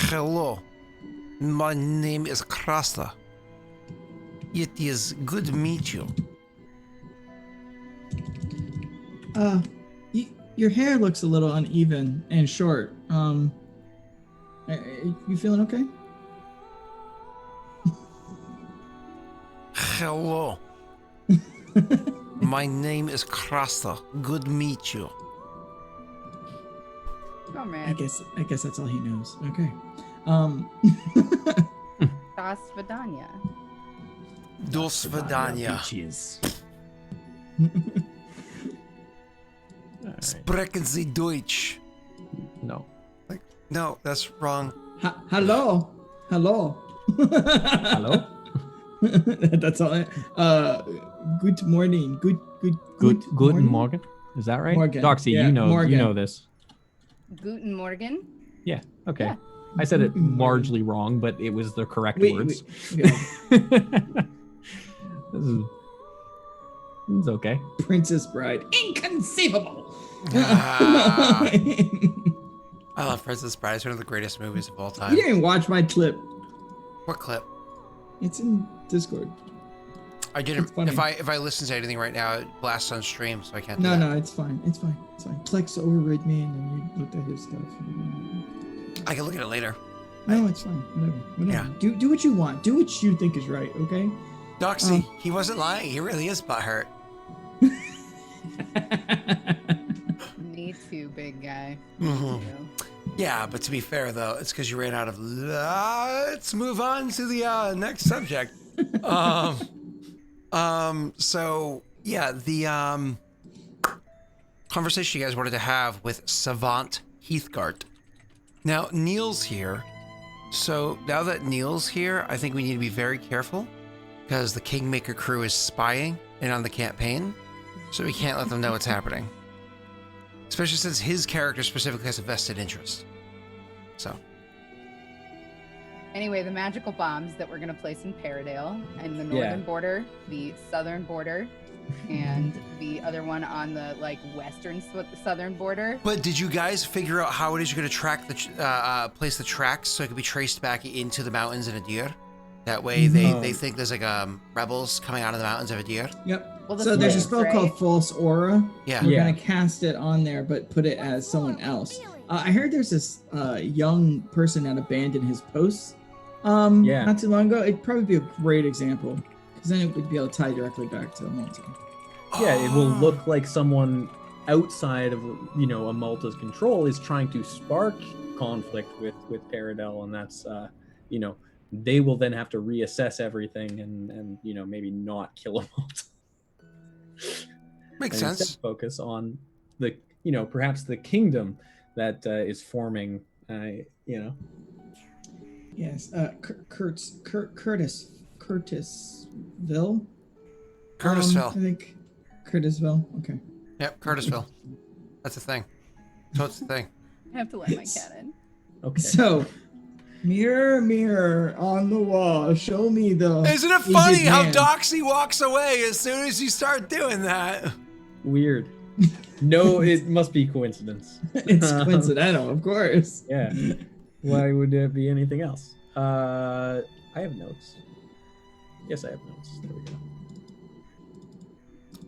Hello. My name is Krasta. It is good to meet you. Your hair looks a little uneven and short. You feeling okay? Hello. My name is Krasta. Good to meet you. Oh man. I guess that's all he knows. Okay. Das Vidania. Dos Vidania. Bitches. Sprechen Sie Deutsch? No. Like, no, that's wrong. Hello. Hello? That's all. Good morning. Good Guten Morgen. Is that right? Morgan. Doxy, Yeah, you Morgan. know this. Guten Morgen. Yeah. Okay. Yeah. I said it Guten Morgen. largely wrong, but it was the correct Wait, words. yeah. It's okay. Princess Bride. Inconceivable. I love Princess Bride. It's one of the greatest movies of all time. You didn't watch my clip. What clip? It's in Discord. I didn't. It's funny. If I listen to anything right now, it blasts on stream, so I can't. No, do that. no, it's fine. It's fine. It's fine. Plex overrid me, and then you looked at his stuff. I can look at it later. No, it's fine. Whatever. Yeah. Do what you want. Do what you think is right. Okay. Doxy, he wasn't lying. He really is butthurt. Me too, big guy. Mhm. Yeah, but to be fair though, it's because you ran out of. Let's move on to the next subject. So yeah, the conversation you guys wanted to have with Savant Heathgart. Now Neil's here, so now that Neil's here, I think we need to be very careful because the Kingmaker crew is spying in on the campaign, so we can't let them know what's happening. Especially since his character specifically has a vested interest. So. Anyway, the magical bombs that we're going to place in Paradale and the northern border, the southern border, and the other one on the western southern border. But did you guys figure out how it is you're going to track the place the tracks so it can be traced back into the mountains in Adir? That way they think there's rebels coming out of the mountains of Adir. Yep. Well, So there's a spell called False Aura. Yeah. We're gonna cast it on there, but put it as someone else. I heard there's this young person that abandoned his posts. Not too long ago. It'd probably be a great example because then it would be able to tie directly back to Amulta. Yeah, it will look like someone outside of Amulta's control is trying to spark conflict with Paradel, and that's they will then have to reassess everything and maybe not kill Amulta. Makes and sense. Focus on the perhaps the kingdom that is forming. Yes. Curtisville. Curtisville. I think Curtisville. Okay. Yep, Curtisville. That's a thing. So it's a thing. I have to let my cat in. Okay. So, mirror, mirror on the wall, show me the. Isn't it funny aged how man. Doxy walks away as soon as you start doing that? Weird. No, it must be coincidence. It's coincidental, of course. Yeah. Why would there be anything else? I have notes. Yes, I have notes. There we go.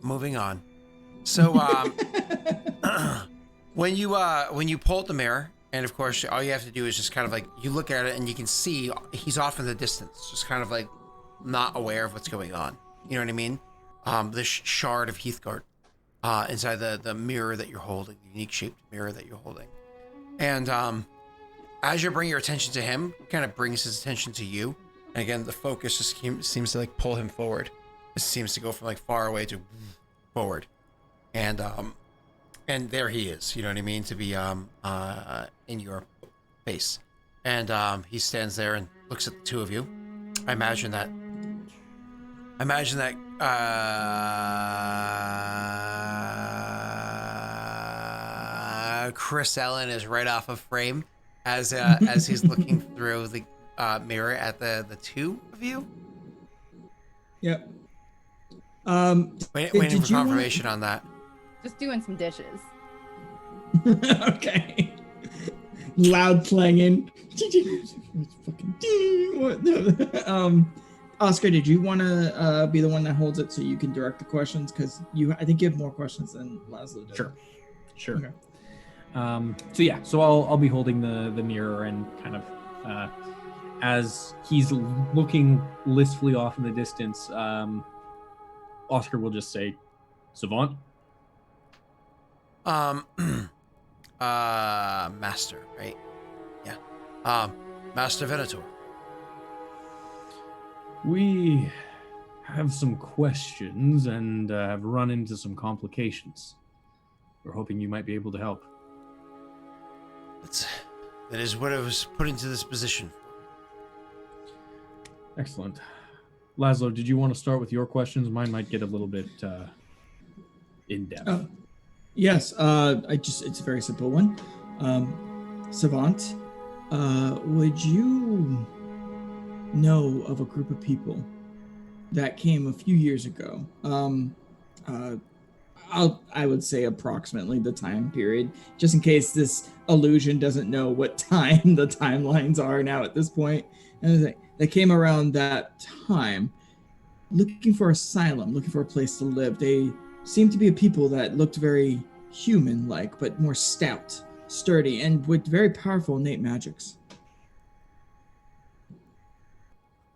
Moving on. So when you pull the mirror, and of course all you have to do is just kind of you look at it and you can see he's off in the distance, just kind of not aware of what's going on. You know what I mean? This shard of Heathgart inside the mirror that you're holding, the unique shaped mirror that you're holding. And as you bring your attention to him, it kind of brings his attention to you. And again, the focus just seems to pull him forward. It seems to go from far away to forward. And there he is, you know what I mean, to be in your face. And he stands there and looks at the two of you. I imagine that Chris Ellen is right off of frame as he's looking through the mirror at the two of you. Yep. Waiting for confirmation on that. Just doing some dishes. Okay. Loud clanging. Oscar, did you want to be the one that holds it so you can direct the questions? Because I think you have more questions than Laszlo does. Sure. Okay. So I'll be holding the mirror and kind of as he's looking listfully off in the distance, Oscar will just say, "Savant." Master, right? Yeah. Master Venator. We have some questions and have run into some complications. We're hoping you might be able to help. That is what I was put into this position. Excellent. Laszlo, did you want to start with your questions? Mine might get a little bit in-depth. Yes, it's a very simple one. Savant, would you know of a group of people that came a few years ago? I would say approximately the time period, just in case this illusion doesn't know what time the timelines are now at this point. And they came around that time looking for asylum, looking for a place to live. They seemed to be a people that looked very human-like, but more stout, sturdy, and with very powerful innate magics.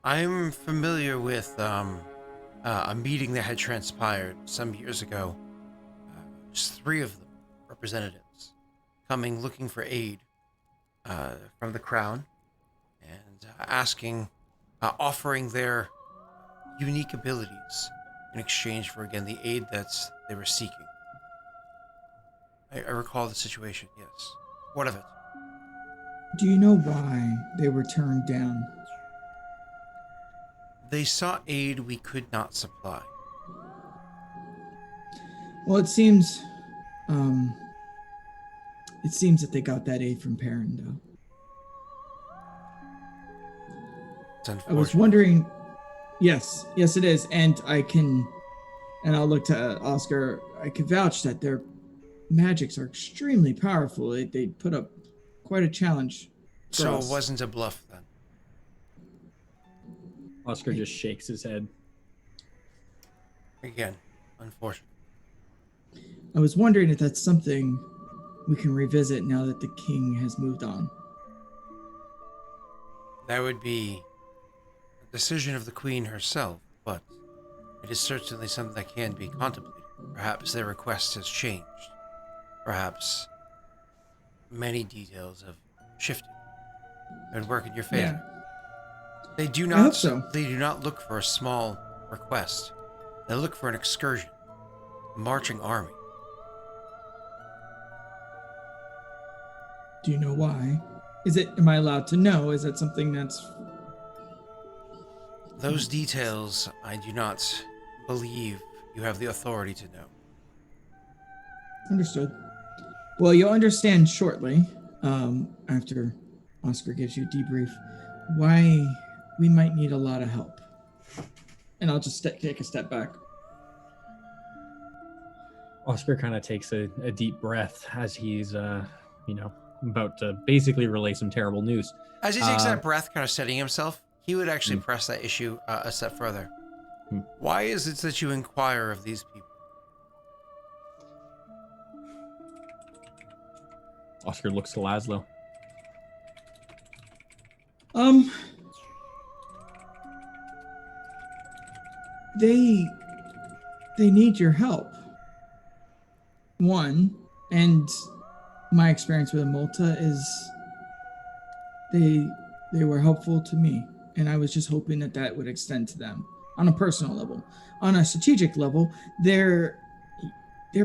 I'm familiar with a meeting that had transpired some years ago. Just 3 of them, representatives, coming looking for aid from the crown and offering their unique abilities in exchange for, again, the aid that they were seeking. I recall the situation, yes. What of it? Do you know why they were turned down? They sought aid we could not supply. Well, it seems that they got that aid from Perindel. It's unfortunate. I was wondering. Yes, it is, and I'll look to Oscar. I can vouch that their magics are extremely powerful. They put up quite a challenge. So it wasn't a bluff then. Oscar just shakes his head. Again, unfortunate. I was wondering if that's something we can revisit now that the king has moved on. That would be a decision of the queen herself, but it is certainly something that can be contemplated. Perhaps their request has changed. Perhaps many details have shifted and work in your favor. Yeah. They do I not hope so. They do not look for a small request. They look for an excursion, a marching army. Do you know why? Am I allowed to know? Is that something that's... Those details I do not believe you have the authority to know. Understood. Well, you'll understand shortly, after Oscar gives you a debrief, why we might need a lot of help. And I'll just take a step back. Oscar kind of takes a deep breath as he's, about to basically relay some terrible news. As he takes that breath, kind of steadying himself, he would actually press that issue a step further. Why is it that you inquire of these people? Oscar looks to Laszlo. They need your help. One, and my experience with Amulta is they were helpful to me, and I was just hoping that would extend to them on a personal level. On a strategic level, their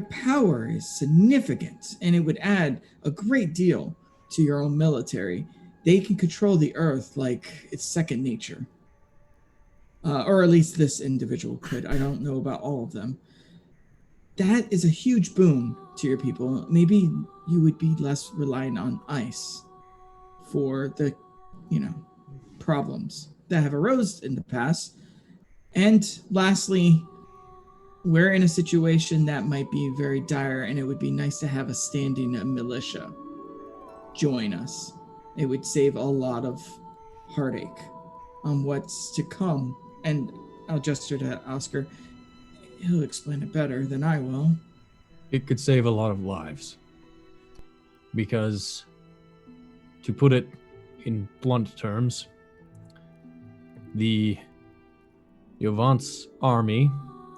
power is significant, and it would add a great deal to your own military. They can control the earth like it's second nature. Or at least this individual could. I don't know about all of them. That is a huge boon to your people. Maybe you would be less reliant on ice for the, problems that have arose in the past. And lastly, we're in a situation that might be very dire, and it would be nice to have a standing militia join us. it would save a lot of heartache on what's to come. And I'll gesture to Oscar. He'll explain it better than I will. It could save a lot of lives. Because, to put it in blunt terms, the Yovance army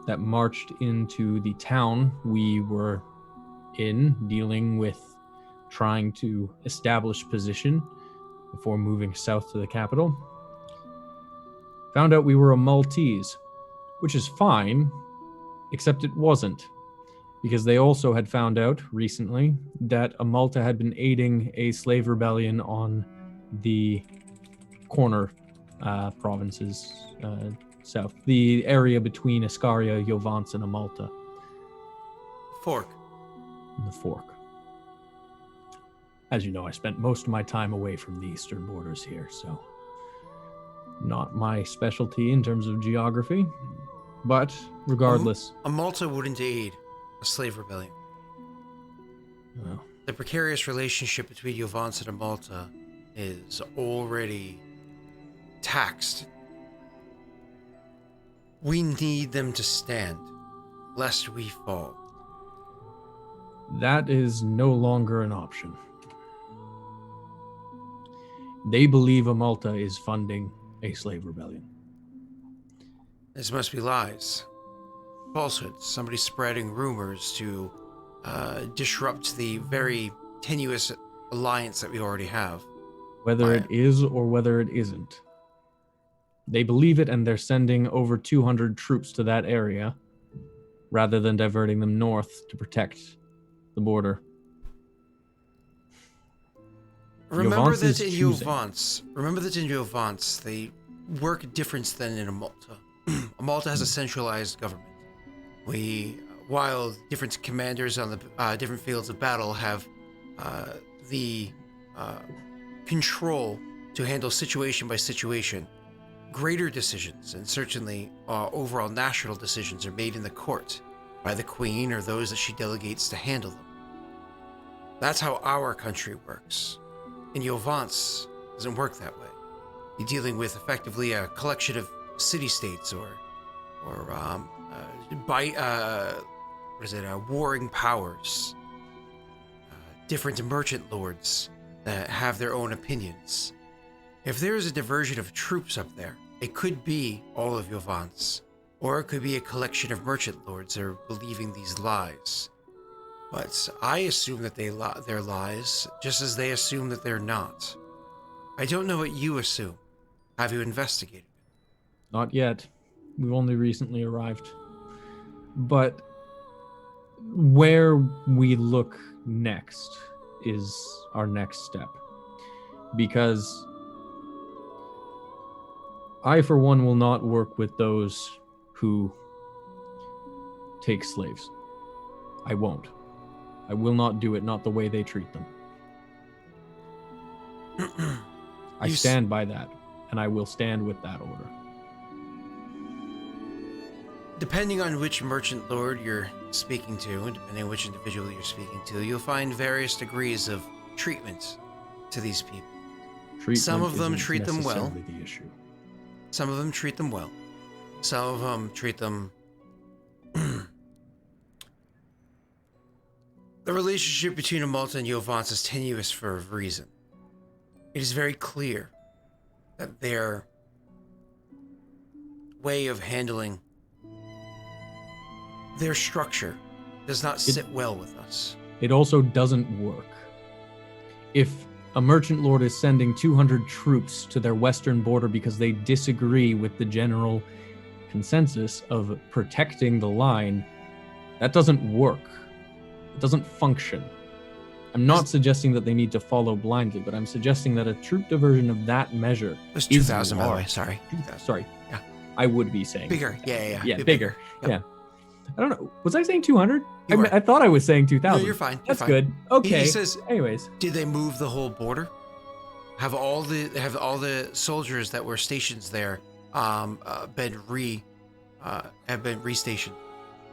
that marched into the town we were in, dealing with trying to establish position before moving south to the capital, found out we were a Maltese, which is fine, except it wasn't, because they also had found out recently that Amulta had been aiding a slave rebellion on the corner provinces south, the area between Iscaria, Yovance, and Amulta. Fork. The Fork. As you know, I spent most of my time away from the eastern borders here, so not my specialty in terms of geography, but regardless. Amulta wouldn't aid a slave rebellion. Well, the precarious relationship between Yovance and Amulta is already taxed. We need them to stand, lest we fall. that is no longer an option. They believe Amulta is funding a slave rebellion. This must be lies. Falsehoods. Somebody spreading rumors to disrupt the very tenuous alliance that we already have. Whether it is or whether it isn't. They believe it, and they're sending over 200 troops to that area rather than diverting them north to protect the border. Remember that in Yovance, they work different than in Amulta. Amulta has a centralized government. While different commanders on the different fields of battle have the control to handle situation by situation, greater decisions and certainly overall national decisions are made in the court by the queen or those that she delegates to handle them. That's how our country works. In Yovance, it doesn't work that way. You're dealing with effectively a collection of city-states or warring powers, different merchant lords that have their own opinions. If there is a diversion of troops up there, it could be all of Yovance, or it could be a collection of merchant lords that are believing these lies. But I assume that they're lies, just as they assume that they're not. I don't know what you assume. Have you investigated? Not yet. We've only recently arrived. But where we look next is our next step. Because I, for one, will not work with those who take slaves. I won't. I will not do it, not the way they treat them. I stand by that, and I will stand with that order. Depending on which merchant lord you're speaking to, and depending on which individual you're speaking to, you'll find various degrees of treatment to these people. Some of them treat them well. The issue. Some of them treat them well. Some of them treat them... The relationship between Amulta and Yovance is tenuous for a reason. It is very clear that their way of handling their structure does not sit well with us. It also doesn't work. If a merchant lord is sending 200 troops to their western border because they disagree with the general consensus of protecting the line, that doesn't work. It doesn't function. I'm not suggesting that they need to follow blindly, but I'm suggesting that a troop diversion of that measure It was 2,000, by the way. Sorry. 2,000. Sorry. Yeah. I would be saying. Bigger. Yeah. Yeah, bigger. Yep. Yeah. I don't know. Was I saying 200? You I thought I was saying 2,000. No, you're fine. That's fine. good. Okay. He says, anyways. Did they move the whole border? Have all the soldiers that were stationed there been restationed?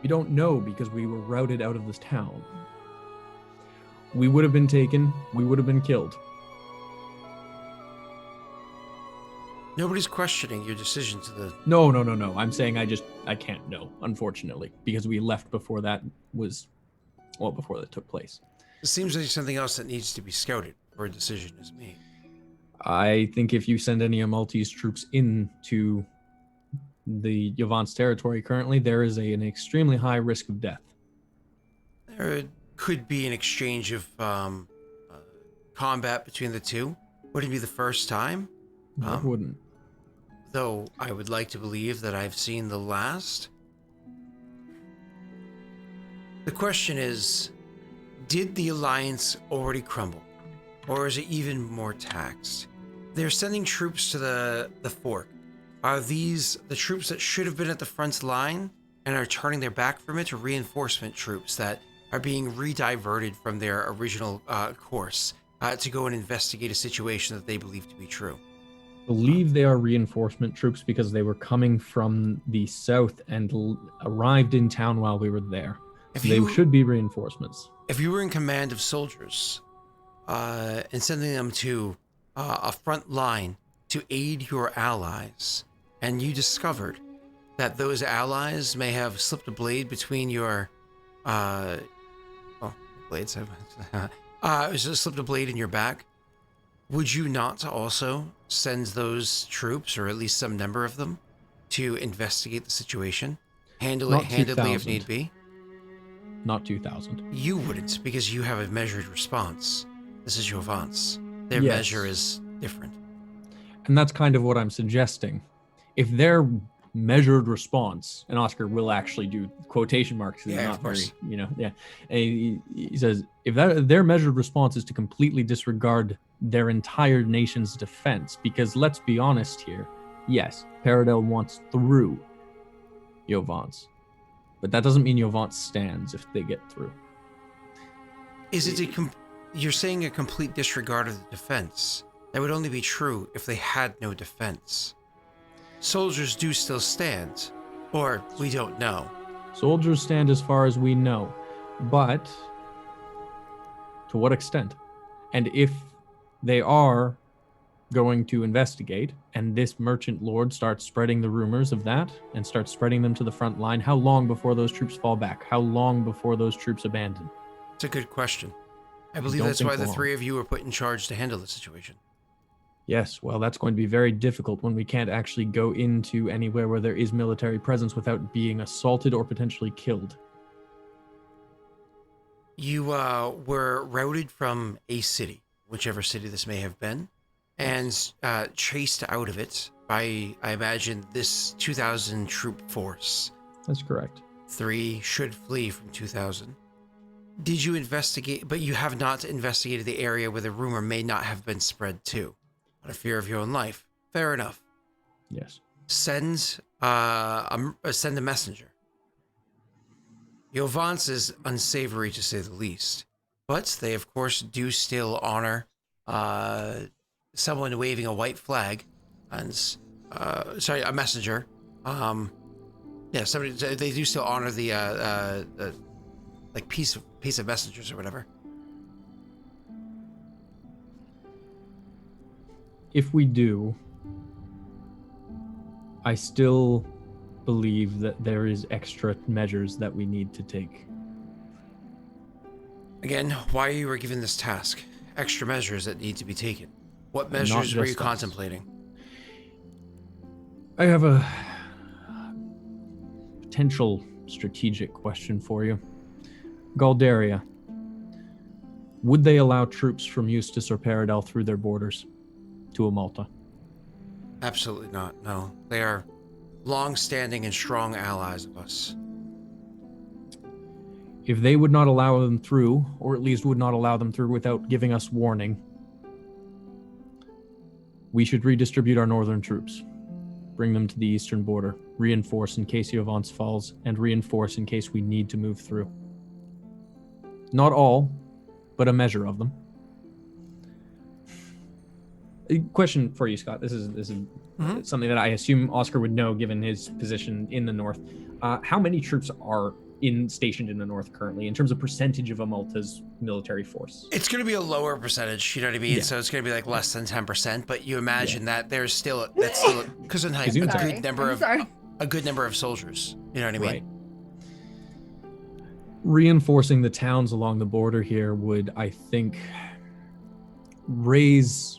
We don't know because we were routed out of this town. We would have been taken. We would have been killed. Nobody's questioning your decision to the... No. I'm saying I can't know, unfortunately, because we left before that took place. It seems like something else that needs to be scouted before a decision is made. I think if you send any Amulti's troops into the Yovance territory currently, there is an extremely high risk of death. There could be an exchange of combat between the two. Would it be the first time? It wouldn't. Though I would like to believe that I've seen the last. The question is, did the Alliance already crumble? Or is it even more taxed? They're sending troops to the fork. Are these the troops that should have been at the front line and are turning their back from it, or reinforcement troops that are being rediverted from their original course to go and investigate a situation that they believe to be true? I believe they are reinforcement troops because they were coming from the south and arrived in town while we were there. They should be reinforcements. If you were in command of soldiers and sending them to a front line to aid your allies, and you discovered that those allies may have slipped a blade between your blades just slipped a blade in your back, would you not also send those troops, or at least some number of them, to investigate the situation, handle it handedly if need be? Not 2,000. You wouldn't, because you have a measured response. This is Yovance. Their Yes. measure is different. And that's kind of what I'm suggesting. If their measured response, and Oscar will actually do quotation marks, Yeah, not of course. very, he says, if their measured response is to completely disregard their entire nation's defense, because let's be honest here, yes, Paradel wants through Yovance, but that doesn't mean Yovance stands if they get through. Is it you're saying a complete disregard of the defense? That would only be true if they had no defense. Soldiers do still stand, or we don't know. Soldiers stand as far as we know, but to what extent? And if they are going to investigate, and this merchant lord starts spreading the rumors of that and starts spreading them to the front line, how long before those troops fall back? How long before those troops abandon? It's a good question. I believe don't that's think why the long. three of you were put in charge to handle the situation. Yes, well, that's going to be very difficult when we can't actually go into anywhere where there is military presence without being assaulted or potentially killed. You were routed from a city, whichever city this may have been, and chased out of it by, I imagine, this 2,000 troop force. That's correct. 3 should flee from 2,000. Did you investigate, but you have not investigated the area where the rumor may not have been spread to, out of fear of your own life? Fair enough. Yes. Send a messenger. Yovance is unsavory to say the least, but they of course do still honor someone waving a white flag, and a messenger. They do still honor the like piece of messengers or whatever. If we do, I still believe that there is extra measures that we need to take. Again, why you were given this task? Extra measures that need to be taken. What Not measures were you just us. contemplating? I have a potential strategic question for you. Galdaria, would they allow troops from Eustace or Paradel through their borders to Amulta? Absolutely not, no. They are long-standing and strong allies of us. If they would not allow them through, or at least would not allow them through without giving us warning, we should redistribute our northern troops. Bring them to the eastern border, reinforce in case Yovance falls, and reinforce in case we need to move through. Not all, but a measure of them. A question for you, Scott. This is something that I assume Oscar would know given his position in the north. How many troops are stationed in the north currently in terms of percentage of Amulta's military force? It's going to be a lower percentage, you know what I mean? Yeah. So it's going to be like less than 10%, but you imagine that there's still because of a good number of soldiers, you know what I mean? Right. Reinforcing the towns along the border here would, I think, raise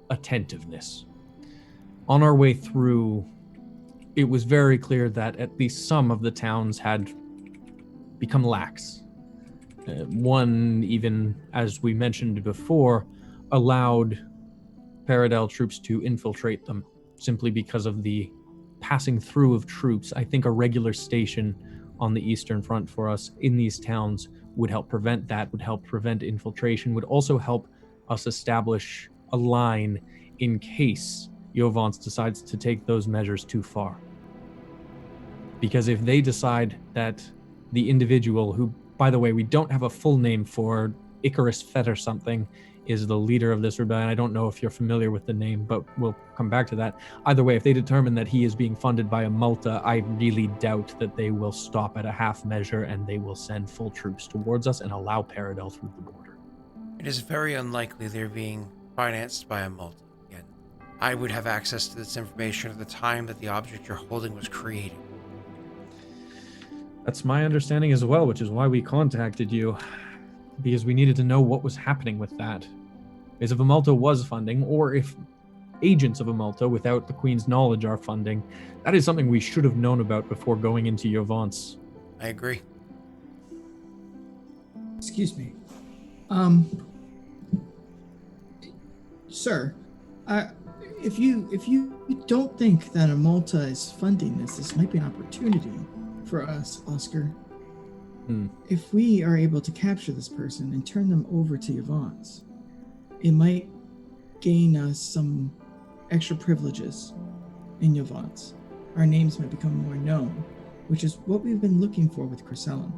attentiveness. On our way through, it was very clear that at least some of the towns had become lax. One, even as we mentioned before, allowed Paradel troops to infiltrate them simply because of the passing through of troops. I think a regular station on the Eastern Front for us in these towns would help prevent that, would help prevent infiltration, would also help us establish a line in case Yovance decides to take those measures too far. Because if they decide that the individual who, by the way, we don't have a full name for, Icarus Fett or something, is the leader of this rebellion. I don't know if you're familiar with the name, but we'll come back to that. Either way, if they determine that he is being funded by Amulta, I really doubt that they will stop at a half measure and they will send full troops towards us and allow Paradel through the border. It is very unlikely they're being financed by Amulta. Again, I would have access to this information at the time that the object you're holding was created. That's my understanding as well, which is why we contacted you. Because we needed to know what was happening with that. Because if Amulta was funding, or if agents of Amulta, without the Queen's knowledge, are funding, that is something we should have known about before going into Yovance. I agree. Excuse me. Sir, if you don't think that Amulta is funding this might be an opportunity for us, Oscar. If we are able to capture this person and turn them over to Yovance, it might gain us some extra privileges in Yovance. Our names might become more known, which is what we've been looking for with Chrysalin.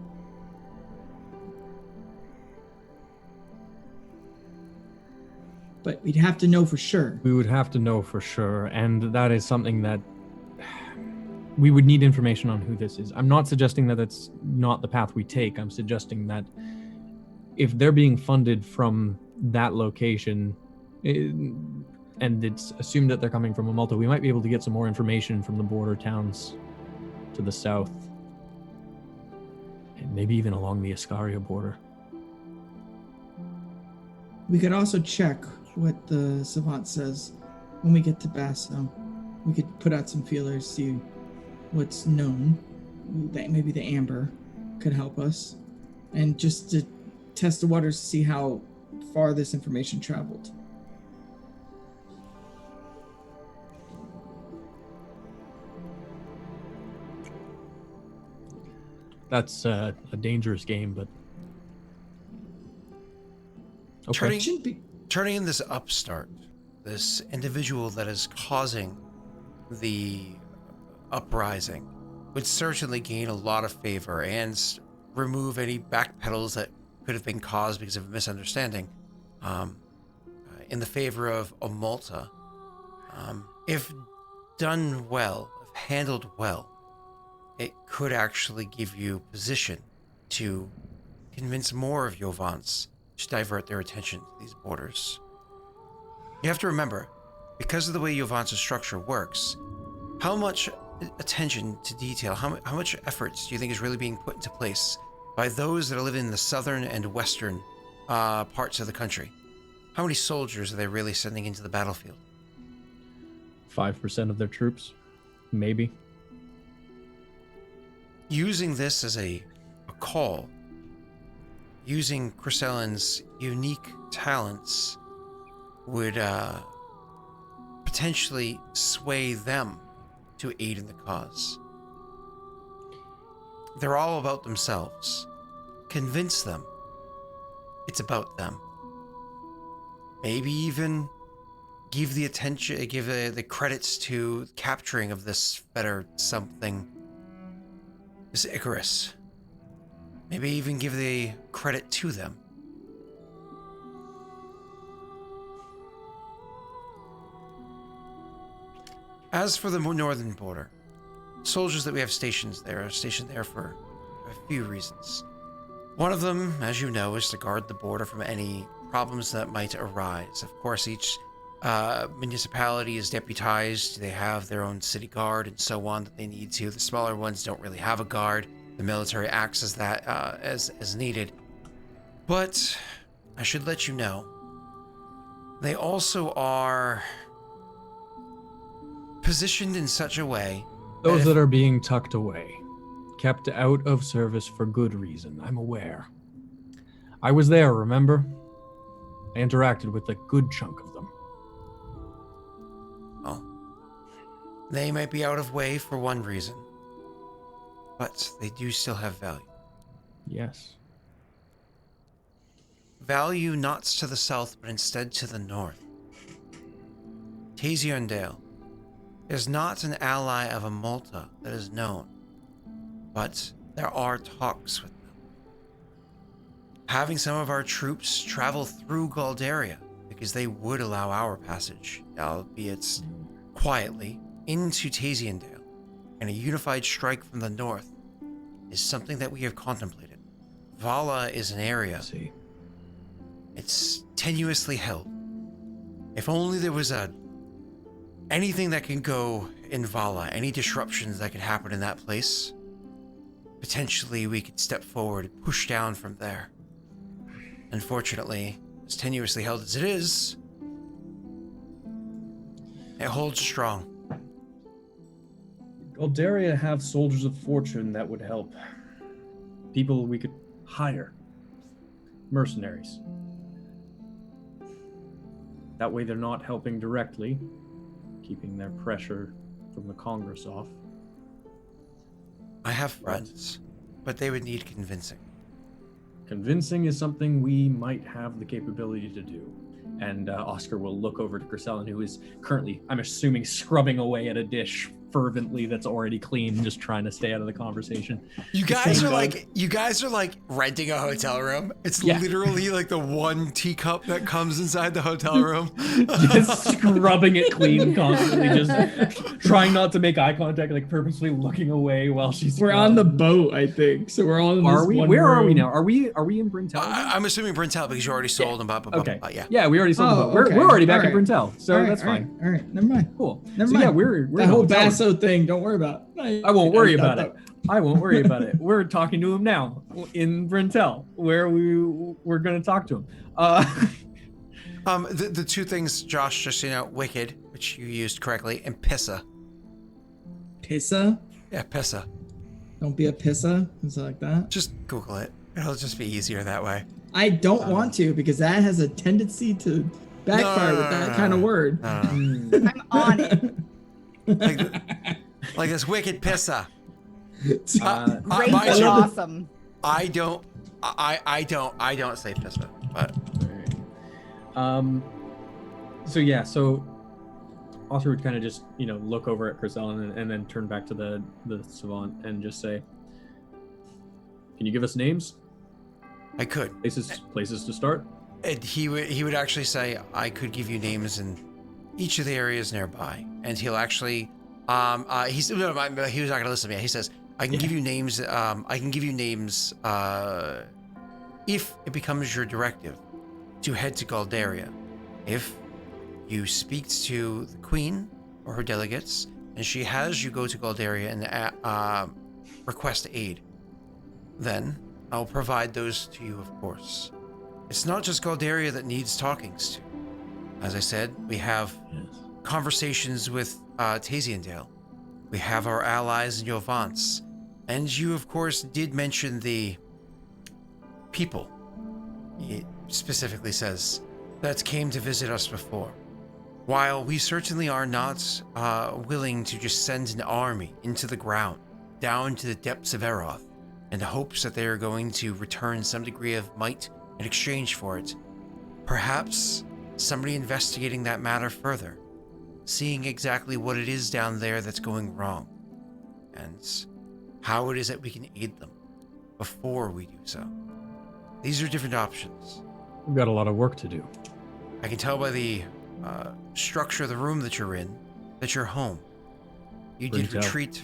But we'd have to know for sure. We would have to know for sure, and that is something that we would need information on who this is. I'm not suggesting that that's not the path we take. I'm suggesting that if they're being funded from that location, and it's assumed that they're coming from Amulta, we might be able to get some more information from the border towns to the south. And maybe even along the Iscaria border. We could also check what the Savant says when we get to Basso. We could put out some feelers, see what's known. That maybe the amber could help us, and just to test the waters to see how far this information traveled. That's a dangerous game, but okay. Turning in this upstart, this individual that is causing the uprising, would certainly gain a lot of favor and remove any backpedals that could have been caused because of a misunderstanding in the favor of Amulta. If done well, if handled well, it could actually give you position to convince more of Yovance to divert their attention to these borders. You have to remember, because of the way Yovance's structure works, how much attention to detail, how much efforts do you think is really being put into place by those that are living in the southern and western parts of the country? How many soldiers are they really sending into the battlefield? 5% of their troops, maybe. Using this as a call, using Chrysalin's unique talents would potentially sway them to aid in the cause. They're all about themselves. Convince them it's about them. Maybe even give the attention, give the credits to capturing of this better something, this Icarus. Maybe even give the credit to them. As for the northern border, soldiers that we have stationed there are stationed there for a few reasons. One of them, as you know, is to guard the border from any problems that might arise. Of course, each municipality is deputized. They have their own city guard and so on that they need to. The smaller ones don't really have a guard. The military acts as that as needed. But I should let you know, they also are positioned in such a way. Those that are being tucked away, kept out of service for good reason. I'm aware. I was there, remember? I interacted with a good chunk of them. Well, they might be out of way for one reason, but they do still have value. Yes. Value not to the south, but instead to the north. Taziondale is not an ally of Amulta that is known, but there are talks with them. Having some of our troops travel through Galdaria, because they would allow our passage, albeit quietly, into Taziondale, and a unified strike from the north is something that we have contemplated. Vala is an area. It's tenuously held. If only there was anything that can go in Vala, any disruptions that could happen in that place, potentially we could step forward and push down from there. Unfortunately, as tenuously held as it is, it holds strong. Galdaria have soldiers of fortune that would help. People we could hire. Mercenaries. That way they're not helping directly, keeping their pressure from the Congress off. I have friends, but they would need convincing. Convincing is something we might have the capability to do. And Oscar will look over to Griselin, who is currently, I'm assuming, scrubbing away at a dish fervently that's already clean, just trying to stay out of the conversation. You guys are like renting a hotel room. It's literally like the one teacup that comes inside the hotel room. Just scrubbing it clean constantly, just trying not to make eye contact, like purposely looking away while she's. We're on the boat, I think. So we're all in this Are we? one Where room. are we now? Are we in Brintel? I'm assuming Brintel because you already sold them. Okay. Yeah. Yeah, we already sold the boat. We're already back in Brintel, so that's fine. All right, never mind. Cool. Never So mind. yeah, we're That in a whole hotel room. Basso thing, don't worry about it. I won't worry about it. I won't worry about it. We're talking to him now in Brintel, where we're going to talk to him. The two things, Josh, just so you know, wicked, which you used correctly, and pissa. Pissa? Yeah, pissa. Don't be a pissa. Is it like that? Just Google it. It'll just be easier that way. I don't want to because that has a tendency to backfire with that kind of word. I'm on it. Like this wicked pissa. Great and awesome. I don't say pissa, but. So Arthur would kind of just, look over at Griselin and then turn back to the savant and just say, "Can you give us names? I could. Places to start?" And he would actually say, I could give you names in each of the areas nearby. And he'll actually, he was not going to listen to me. He says, I can give you names, if it becomes your directive to head to Galdaria. If you speak to the Queen or her delegates, and she has you go to Galdaria and request aid, then I'll provide those to you, of course. It's not just Galdaria that needs talkings to. As I said, we have conversations with Taziondale. We have our allies in Yovance. And you, of course, did mention the people. It specifically says that came to visit us before. While we certainly are not willing to just send an army into the ground, down to the depths of Erōth, in hopes that they are going to return some degree of might in exchange for it, perhaps somebody investigating that matter further, seeing exactly what it is down there that's going wrong, and how it is that we can aid them before we do so. These are different options. We've got a lot of work to do. I can tell by the structure of the room that you're in that you're home. You did retreat.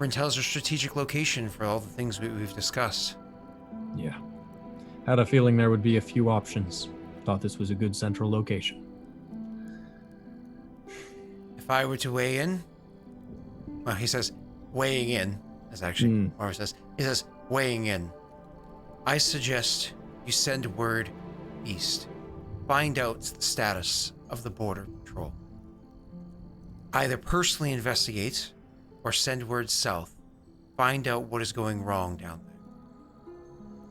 Brintel's a strategic location for all the things we've discussed. Yeah. Had a feeling there would be a few options. Thought this was a good central location. If I were to weigh in, well, he says weighing in, as actually Mara says. He says weighing in. I suggest you send word east. Find out the status of the border patrol. Either personally investigate or send word south. Find out what is going wrong down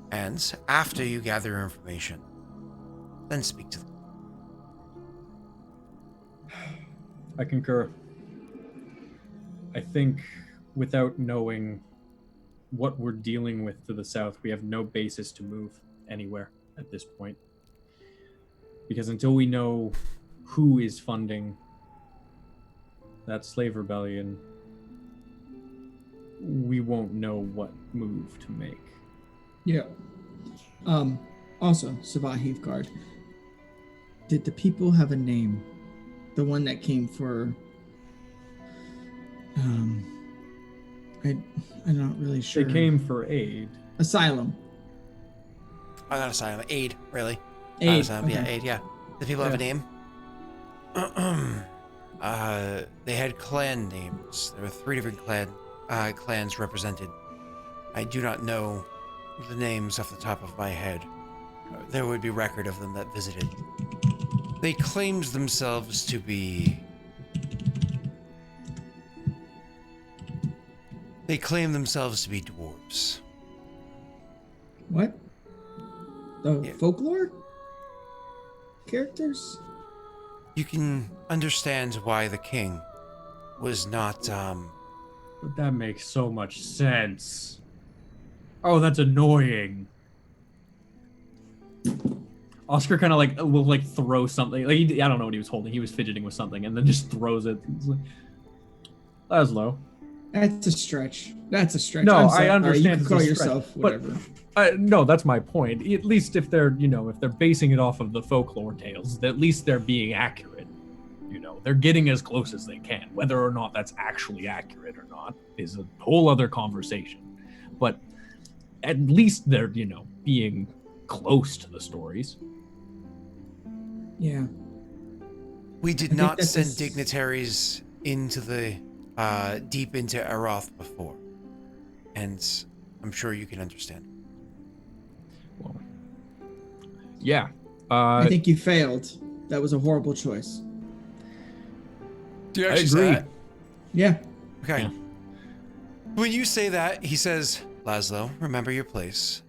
there. And after you gather information, then speak to them. I concur. I think without knowing what we're dealing with to the south, we have no basis to move anywhere at this point. Because until we know who is funding that slave rebellion, we won't know what move to make. Yeah. Also, Sabah Heathguard, did the people have a name? The one that came for I'm not really sure. They came for aid. Asylum. I got asylum. Aid, really. Aid. Asylum, Okay. Yeah, aid, yeah. The people have a name? They had clan names. There were 3 different clans represented. I do not know the names off the top of my head. There would be record of them that visited. They claimed themselves to be... They claim themselves to be dwarves. What? The Yeah. folklore characters? You can understand why the king was not, But that makes so much sense. Oh, that's annoying. Oscar kind of will throw something. I don't know what he was holding. He was fidgeting with something and then just throws it. He's like, Laszlo. That's a stretch. That's a stretch. No, I'm sorry. I understand You can it's call a yourself stretch, but- whatever. No, that's my point. At least if they're basing it off of the folklore tales, at least they're being accurate. They're getting as close as they can. Whether or not that's actually accurate or not is a whole other conversation. But at least they're, being close to the stories. Yeah. We did think not that's send just- dignitaries into the deep into Erōth before, and I'm sure you can understand. Well, yeah. I think you failed. That was a horrible choice. Do you I actually say agree. that? Yeah. Okay. Yeah. When you say that, he says, Laszlo, remember your place.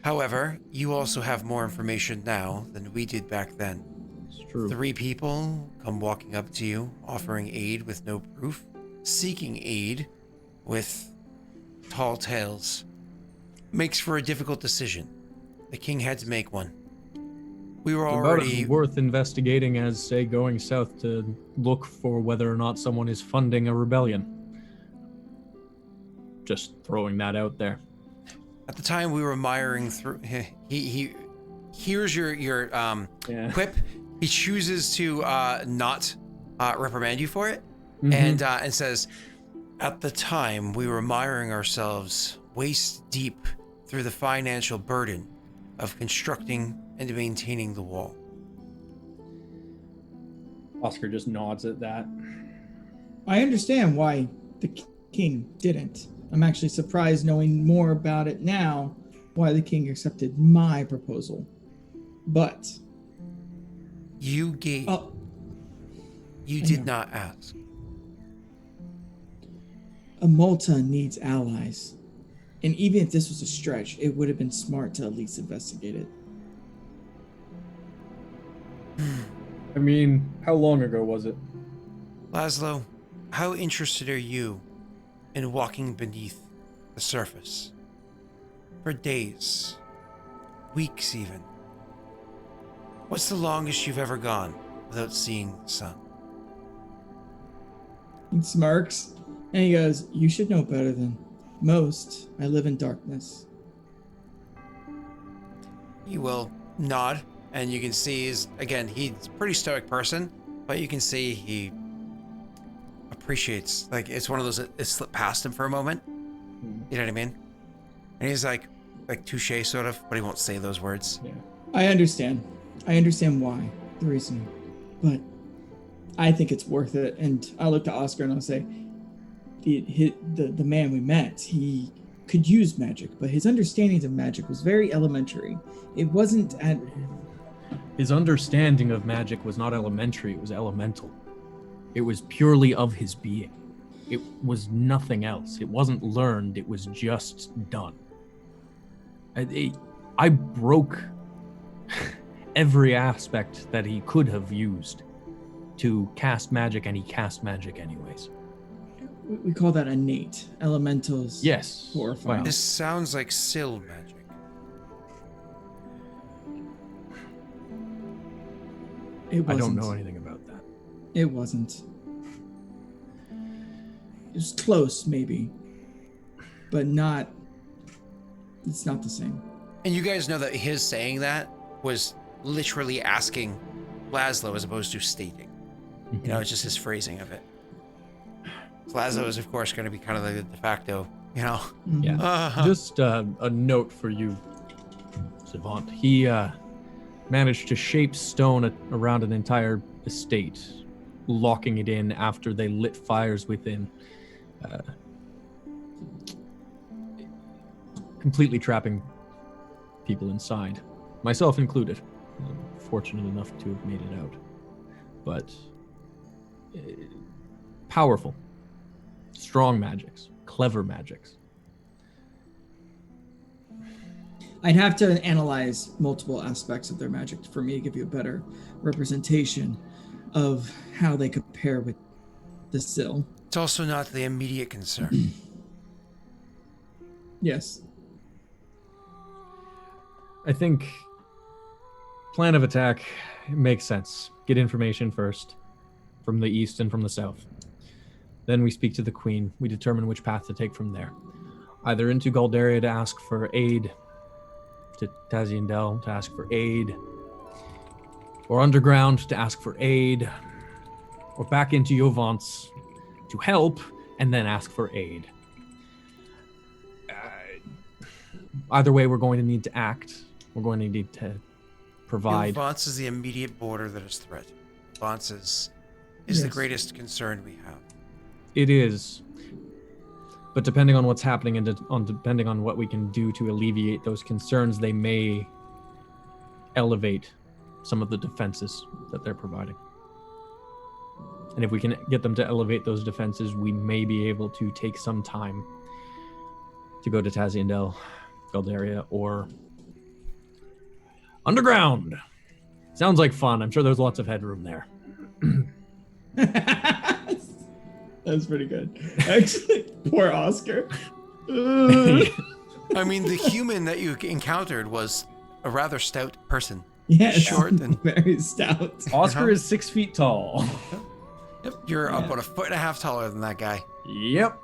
However, you also have more information now than we did back then. It's true. 3 people come walking up to you, offering aid with no proof, seeking aid with tall tales. Makes for a difficult decision. The king had to make one. We were It's about already... as worth investigating as, say, going south to look for whether or not someone is funding a rebellion. Just throwing that out there. At the time, we were miring through... He hears your Yeah. quip. He chooses to not reprimand you for it, Mhm. and says, at the time, we were miring ourselves waist deep through the financial burden of constructing and maintaining the wall. Oscar just nods at that. I understand why the king didn't. I'm actually surprised, knowing more about it now, why the king accepted my proposal. But You gave. oh, You I did know. not ask. Amulta needs allies. And even if this was a stretch, it would have been smart to at least investigate it. I mean, how long ago was it? Laszlo, how interested are you in walking beneath the surface? For days, weeks even. What's the longest you've ever gone without seeing the sun? He smirks and he goes, "You should know better than most. I live in darkness." He will nod, and you can see he's a pretty stoic person, but you can see appreciates, like, it's one of those that it slipped past him for a moment. You know what I mean? And he's like touche sort of, but he won't say those words. Yeah. I understand why, the reason, but I think it's worth it. And I look to Oscar and I'll say, the man we met, he could use magic, but his understandings of magic was very elementary. It wasn't at... His understanding of magic was not elementary, it was elemental. It was purely of his being. It was nothing else. It wasn't learned, it was just done. I broke every aspect that he could have used to cast magic, and he cast magic anyways. We call that innate. Elementals. Yes. Horrifying. This sounds like Syl magic. It wasn't. I don't know anything about that. It wasn't. It was close, maybe, but not. It's not the same. And you guys know that his saying that was literally asking Laszlo as opposed to stating. You know, it's just his phrasing of it. So Laszlo is, of course, going to be kind of like the de facto, you know. Yeah. Just a note for you, Savant. He managed to shape stone around an entire estate, locking it in after they lit fires within, completely trapping people inside, myself included. I'm fortunate enough to have made it out, but powerful, strong magics, clever magics. I'd have to analyze multiple aspects of their magic for me to give you a better representation of how they compare with the Syl. It's also not the immediate concern. Yes. I think plan of attack makes sense. Get information first from the east and from the south. Then we speak to the queen. We determine which path to take from there. Either into Galdaria to ask for aid, to Taziendel to ask for aid, or underground to ask for aid, or back into Yovance to help and then ask for aid. Either way, we're going to need to act. We're going to need to provide. Yovance is the immediate border that is threatened. Yovance is the greatest concern we have. It is. But depending on what's happening and depending on what we can do to alleviate those concerns, they may elevate some of the defenses that they're providing. And if we can get them to elevate those defenses, we may be able to take some time to go to Taziendel, Galdaria, or underground. Sounds like fun. I'm sure there's lots of headroom there. That's pretty good. Actually, poor Oscar. I mean, the human that you encountered was a rather stout person. Yes, short and very stout. Oscar is 6 feet tall. Yep, you're about 1.5 feet taller than that guy. Yep.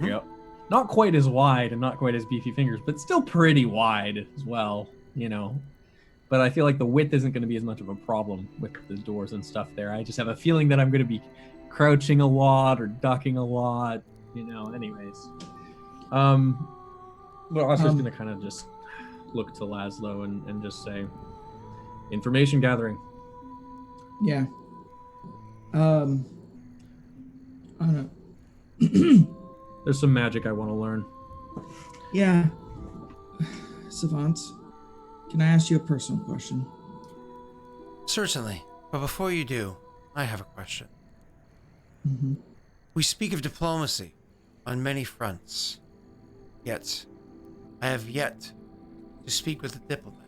Yep. Not quite as wide and not quite as beefy fingers, but still pretty wide as well, you know. But I feel like the width isn't going to be as much of a problem with the doors and stuff there. I just have a feeling that I'm going to be crouching a lot or ducking a lot, you know, anyways. Well, Oscar's going to kind of just look to Laszlo and just say, information gathering. Yeah. I don't know. There's some magic I want to learn. Yeah. Savant, can I ask you a personal question? Certainly. But before you do, I have a question. Mm-hmm. We speak of diplomacy on many fronts, yet I have yet to speak with a diplomat.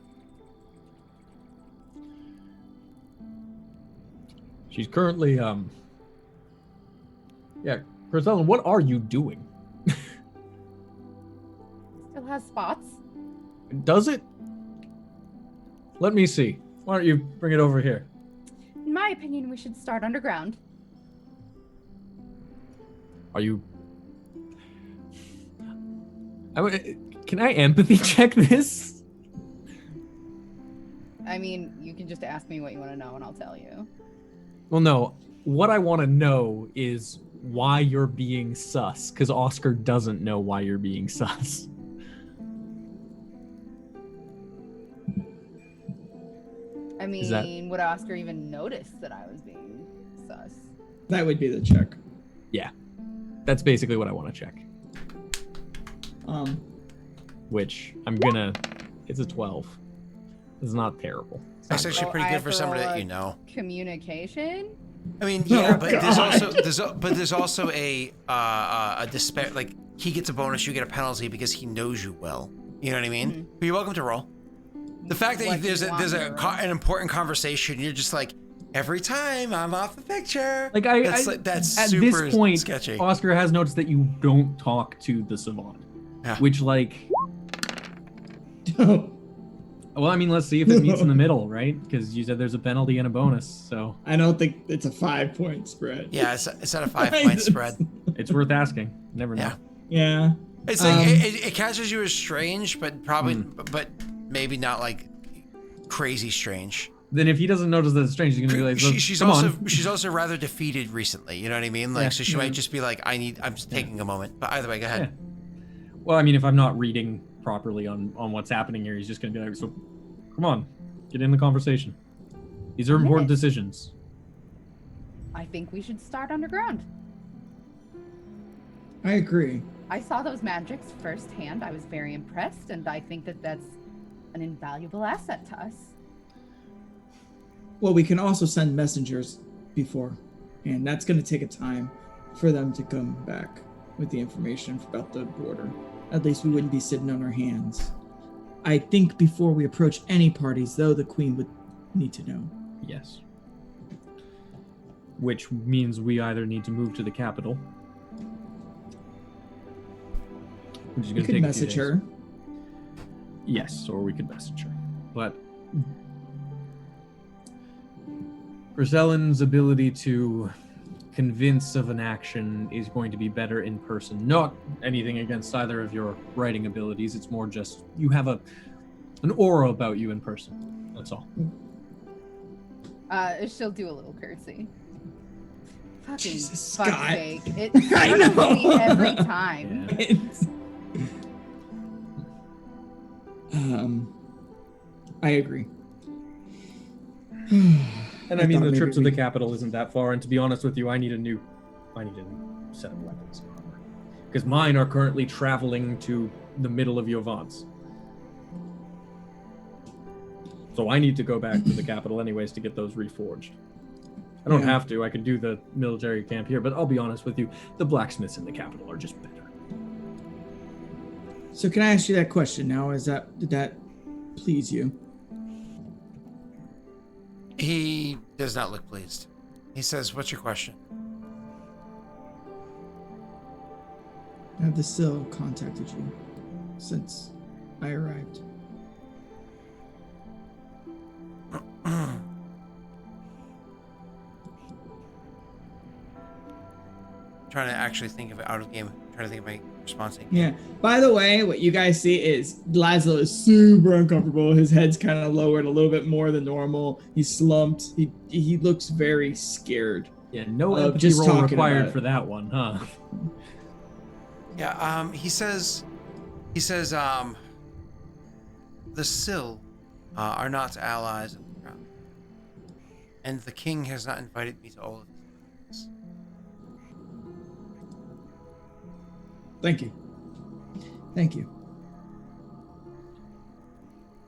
She's currently, Crystalline, what are you doing? Still has spots. Does it? Let me see. Why don't you bring it over here? In my opinion, we should start underground. Are you... Can I empathy check this? I mean, you can just ask me what you want to know and I'll tell you. Well, no. What I want to know is why you're being sus, because Oscar doesn't know why you're being sus. I mean, would Oscar even notice that I was being sus? That would be the check. Yeah. That's basically what I want to check. Which I'm gonna... It's a 12. It's not terrible. That's actually pretty good for somebody that you know. Communication? I mean, yeah, but there's also a despair. Like, he gets a bonus, you get a penalty because he knows you well. You know what I mean? Mm-hmm. But you're welcome to roll. The fact that there's an important conversation, you're just like, every time I'm off the picture. Like that's at super this point, sketchy. Oscar has noticed that you don't talk to the savant, which like. Well, I mean, let's see if it meets in the middle, right? Because you said there's a penalty and a bonus, so. I don't think it's a 5-point spread. Yeah, it's not a 5-point spread. It's worth asking. Never know. Yeah. It's like it catches you as strange, but probably, but maybe not like crazy strange. Then if he doesn't notice that it's strange, he's gonna be like, she's also rather defeated recently. You know what I mean? Like, so she might just be like, I'm just taking a moment. But either way, go ahead. Yeah. Well, I mean, if I'm not reading properly on what's happening here, he's just gonna be like, so come on, get in the conversation. These are important decisions. I think we should start underground. I agree. I saw those magics firsthand. I was very impressed, and I think that that's an invaluable asset to us. Well, we can also send messengers before, and that's going to take a time for them to come back with the information about the border. At least we wouldn't be sitting on our hands. I think before we approach any parties, though, the Queen would need to know. Yes. Which means we either need to move to the capital. Which is going to take message her. Yes, or we could message her. But Roselyn's ability to convince of an action is going to be better in person. Not anything against either of your writing abilities. It's more just you have an aura about you in person. That's all. She'll do a little curtsy. Fucking Jesus, fuck's Scott. sake. It I know. me every time. Yeah. I agree. And I mean, the trip to the capital isn't that far. And to be honest with you, I need a new set of weapons. Because mine are currently traveling to the middle of Yovance. So I need to go back to the capital anyways to get those reforged. I don't have to. I could do the military camp here, but I'll be honest with you, the blacksmiths in the capital are just better. So can I ask you that question now? Did that please you? He does not look pleased. He says, "What's your question?" Have the Sill contacted you since I arrived? Trying to actually think of it out of game. Trying to think of my response. Yeah. By the way, what you guys see is Laszlo is super uncomfortable. His head's kind of lowered a little bit more than normal. He's slumped. He looks very scared. Yeah, no empathy roll required for that one, huh? Yeah. He says, the Sill are not allies of the crown, and the king has not invited me to all of this. Thank you. Thank you.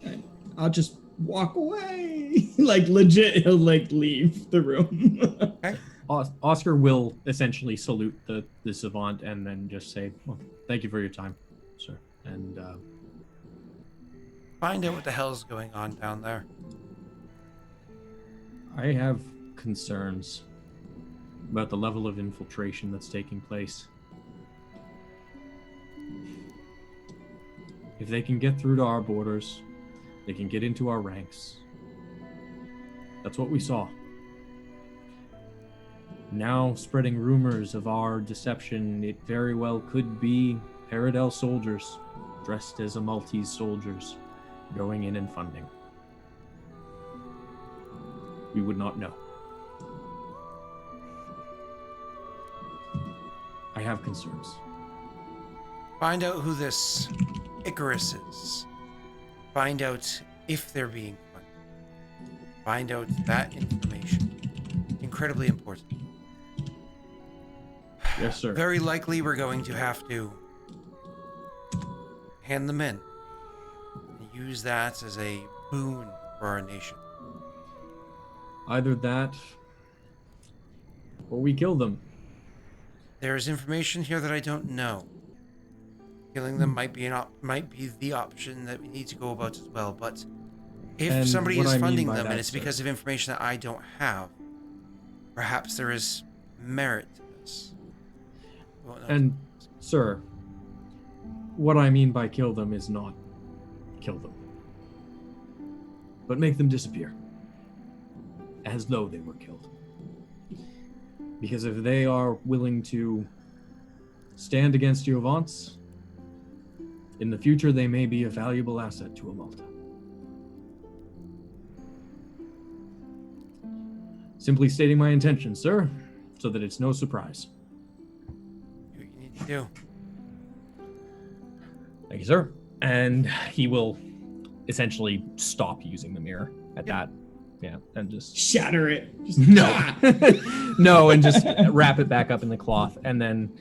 And I'll just walk away. Like, legit, he'll, like, leave the room. Okay. Oscar will essentially salute the savant and then just say, well, thank you for your time, sir. And find out what the hell's going on down there. I have concerns about the level of infiltration that's taking place. If they can get through to our borders, they can get into our ranks. That's what we saw. Now spreading rumors of our deception, it very well could be Paradel soldiers, dressed as Amulta's soldiers, going in and funding. We would not know. I have concerns. Find out who this Icarus is. Find out if they're being funded. Find out that information. Incredibly important. Yes, sir. Very likely we're going to have to hand them in and use that as a boon for our nation. Either that, or we kill them. There's information here that I don't know. Killing them might be the option that we need to go about as well. But if And somebody what is I mean funding by them that, and it's sir- because of information that I don't have, perhaps there is merit to this. We won't know. And, sir, what I mean by kill them is not kill them, but make them disappear, as though they were killed. Because if they are willing to stand against Yovance, in the future they may be a valuable asset to Amulta. Simply stating my intention, sir, so that it's no surprise. Do what you need to do. Thank you, sir. And he will essentially stop using the mirror at that. Yeah, and just Shatter it. Just, no, no, and just wrap it back up in the cloth, and then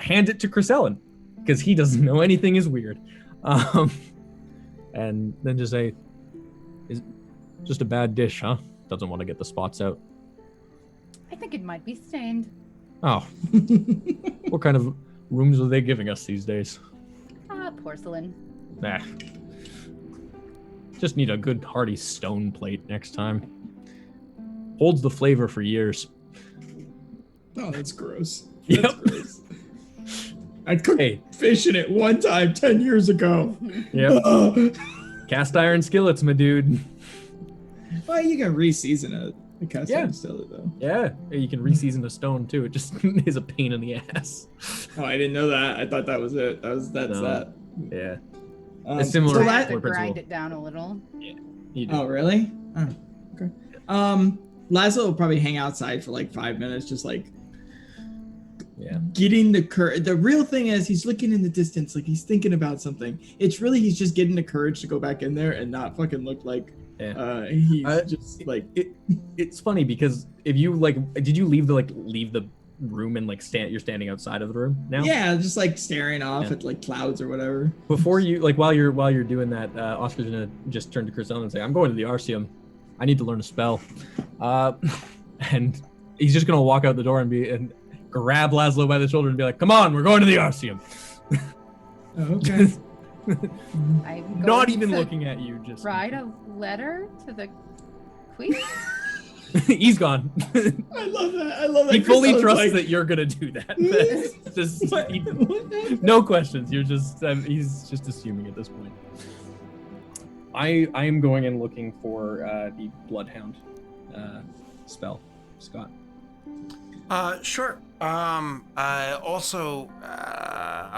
hand it to Chrysellen because he doesn't know anything is weird. And then just say, "Is just a bad dish, huh? Doesn't want to get the spots out." I think it might be stained. Oh, what kind of rooms are they giving us these days? Porcelain. Nah. Just need a good hearty stone plate next time. Holds the flavor for years. Oh, that's gross. Yep. That's gross. I cooked fish in it one time 10 years ago. Yep. Cast iron skillets, my dude. Well, you can re-season a cast iron skillet, though. Yeah, you can re-season a stone too. It just is a pain in the ass. Oh, I didn't know that. I thought that was it. That's that. Yeah. It's similar So to I have to principle. grind it down a little. You do. Oh, really? Oh, okay. Laszlo will probably hang outside for like 5 minutes, just like getting the courage. The real thing is he's looking in the distance, like he's thinking about something. It's really he's just getting the courage to go back in there and not fucking look like he's just like It's funny because if you did you leave the room and you're standing outside of the room now? Yeah, just like staring off at like clouds or whatever. Before you while you're doing that, Oscar's gonna just turn to Chrysellen and say, "I'm going to the Arceum. I need to learn a spell," and he's just gonna walk out the door and grab Laszlo by the shoulder and be like, "Come on, we're going to the Arceum." Oh, okay. I'm Not going even to looking at you. Just write a letter to the queen. he's gone. I love that. I love that. He fully Chrysellen's trusts like, that you're gonna do that. No questions. You're just he's just assuming at this point. I am going and looking for the Bloodhound spell, Scott. Sure. Also,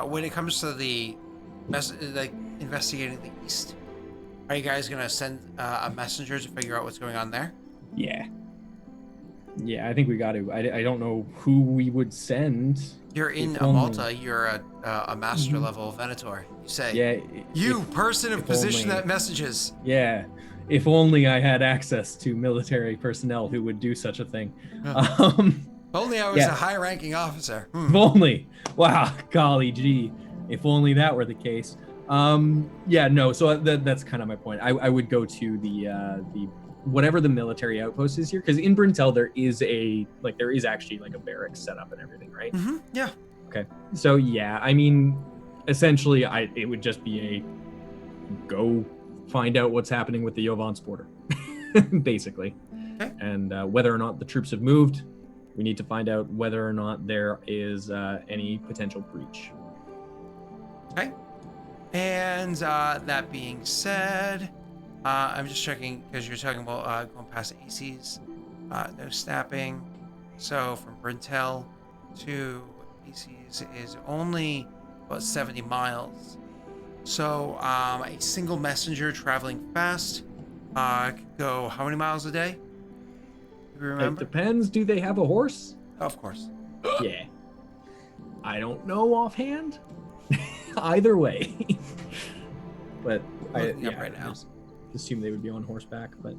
when it comes to the investigating the east, are you guys gonna send a messenger to figure out what's going on there? Yeah, I think we got to. I don't know who we would send. You're in Amulta. You're a master level Venator. You say, you person of position that messages. Yeah, if only I had access to military personnel who would do such a thing. If only I was a high-ranking officer. If only. Wow, golly gee. If only that were the case. So that's kind of my point. I would go to the whatever the military outpost is here, because in Brintel there is actually a barracks set up and everything, right? Mm-hmm. Yeah. Okay. So yeah, I mean, essentially, it would just be a go find out what's happening with the Yovance border, basically, and whether or not the troops have moved. We need to find out whether or not there is any potential breach. Okay. And that being said, I'm just checking because you're talking about going past ACs. No snapping. So from Brintel to ACs is only about 70 miles. So a single messenger traveling fast could go how many miles a day? Do you remember? It depends. Do they have a horse? Of course. Yeah. I don't know offhand. Either way. But Looking up right now. just assume they would be on horseback, but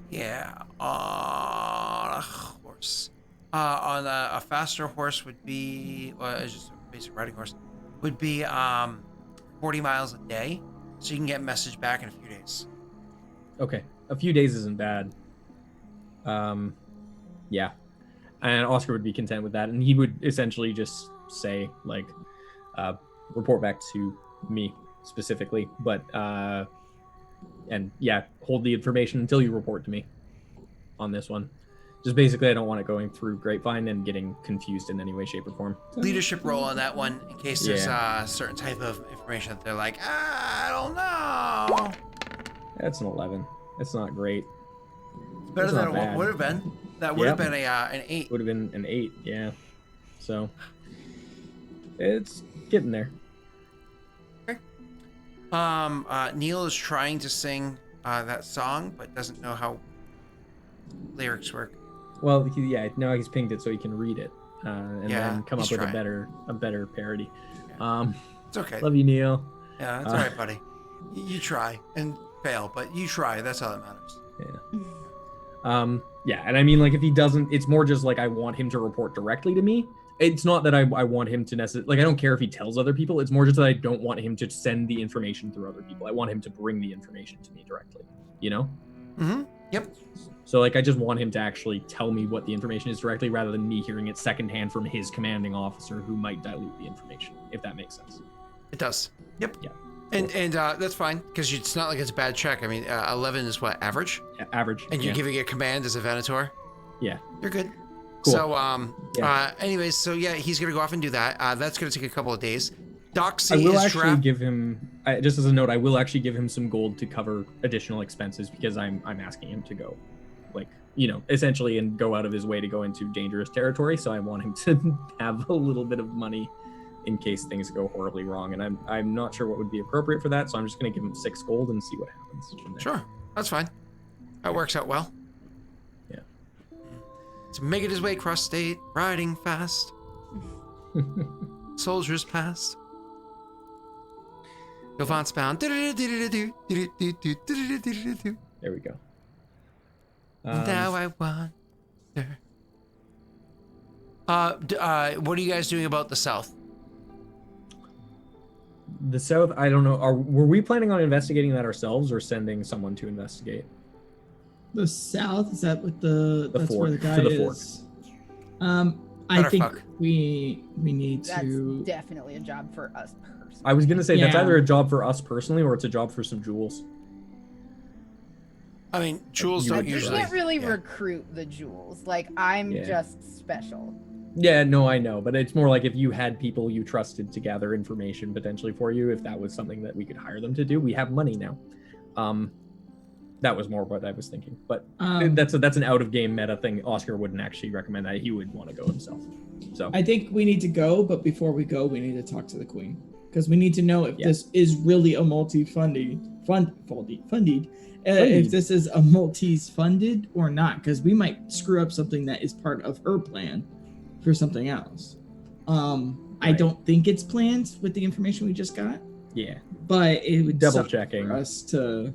Yeah, on a horse. On a faster horse would be, well, it's just a basic riding horse, would be 40 miles a day. So you can get a message back in a few days. okay. A few days isn't bad. Yeah. And Oscar would be content with that. And he would essentially just say, like, report back to me specifically. But, and yeah, hold the information until you report to me on this one. Just basically, I don't want it going through Grapevine and getting confused in any way, shape, or form. Leadership role on that one, in case there's a certain type of information that they're like, I don't know. That's an 11. That's not great. It's better than what would have been. That would have been an 8. Would have been an 8, yeah. So, it's getting there. Neil is trying to sing that song, but doesn't know how lyrics work. Well, now he's pinged it so he can read it, and then come up with trying. a better parody. Yeah. It's okay. Love you, Neil. Yeah, that's all right, buddy. You try and fail, but you try. That's all that matters. Yeah. And I mean, like, if he doesn't, it's more just like I want him to report directly to me. It's not that I want him to necessarily, like, I don't care if he tells other people. It's more just that I don't want him to send the information through other people. I want him to bring the information to me directly, you know? Mm-hmm. Yep. So, like, I just want him to actually tell me what the information is directly rather than me hearing it secondhand from his commanding officer who might dilute the information, if that makes sense. It does. Yep. Yeah. And that's fine, because it's not like it's a bad check. I mean, 11 is what, average? Yeah, average. And you're giving a command as a Venator? Yeah. You're good. Cool. So, anyways, so yeah, he's going to go off and do that. That's going to take a couple of days. Doxy I will is actually trapped. give him, just as a note, I will actually give him some gold to cover additional expenses because I'm asking him to go, like, you know, essentially and go out of his way to go into dangerous territory. So I want him to have a little bit of money in case things go horribly wrong. And I'm not sure what would be appropriate for that. So I'm just going to give him 6 gold and see what happens from there. Sure, that's fine. That works out well. Yeah. He's making his way across state, riding fast. Soldiers past. Yovance bound. There we go. Now I wonder. What are you guys doing about the south? The south, I don't know. Were we planning on investigating that ourselves or sending someone to investigate? The south, is that what that's fort, where the guy to the is? I think Butterfuck. we need That's to. definitely a job for us personally. I was going to say that's Yeah. either a job for us personally or it's a job for some jewels. I mean, jewels You don't would We usually. can't really yeah. recruit the jewels. Like, I'm Yeah. just special. Yeah, no, I know, but it's more like if you had people you trusted to gather information potentially for you, if that was something that we could hire them to do. We have money now. That was more what I was thinking, but that's an out of game meta thing. Oscar wouldn't actually recommend that. He would want to go himself. So I think we need to go, but before we go, we need to talk to the queen because we need to know if Yeah. this is really a funded. If this is a Maltese funded or not, because we might screw up something that is part of her plan for something else. I don't think it's planned with the information we just got, yeah, but it would double suck checking for us to,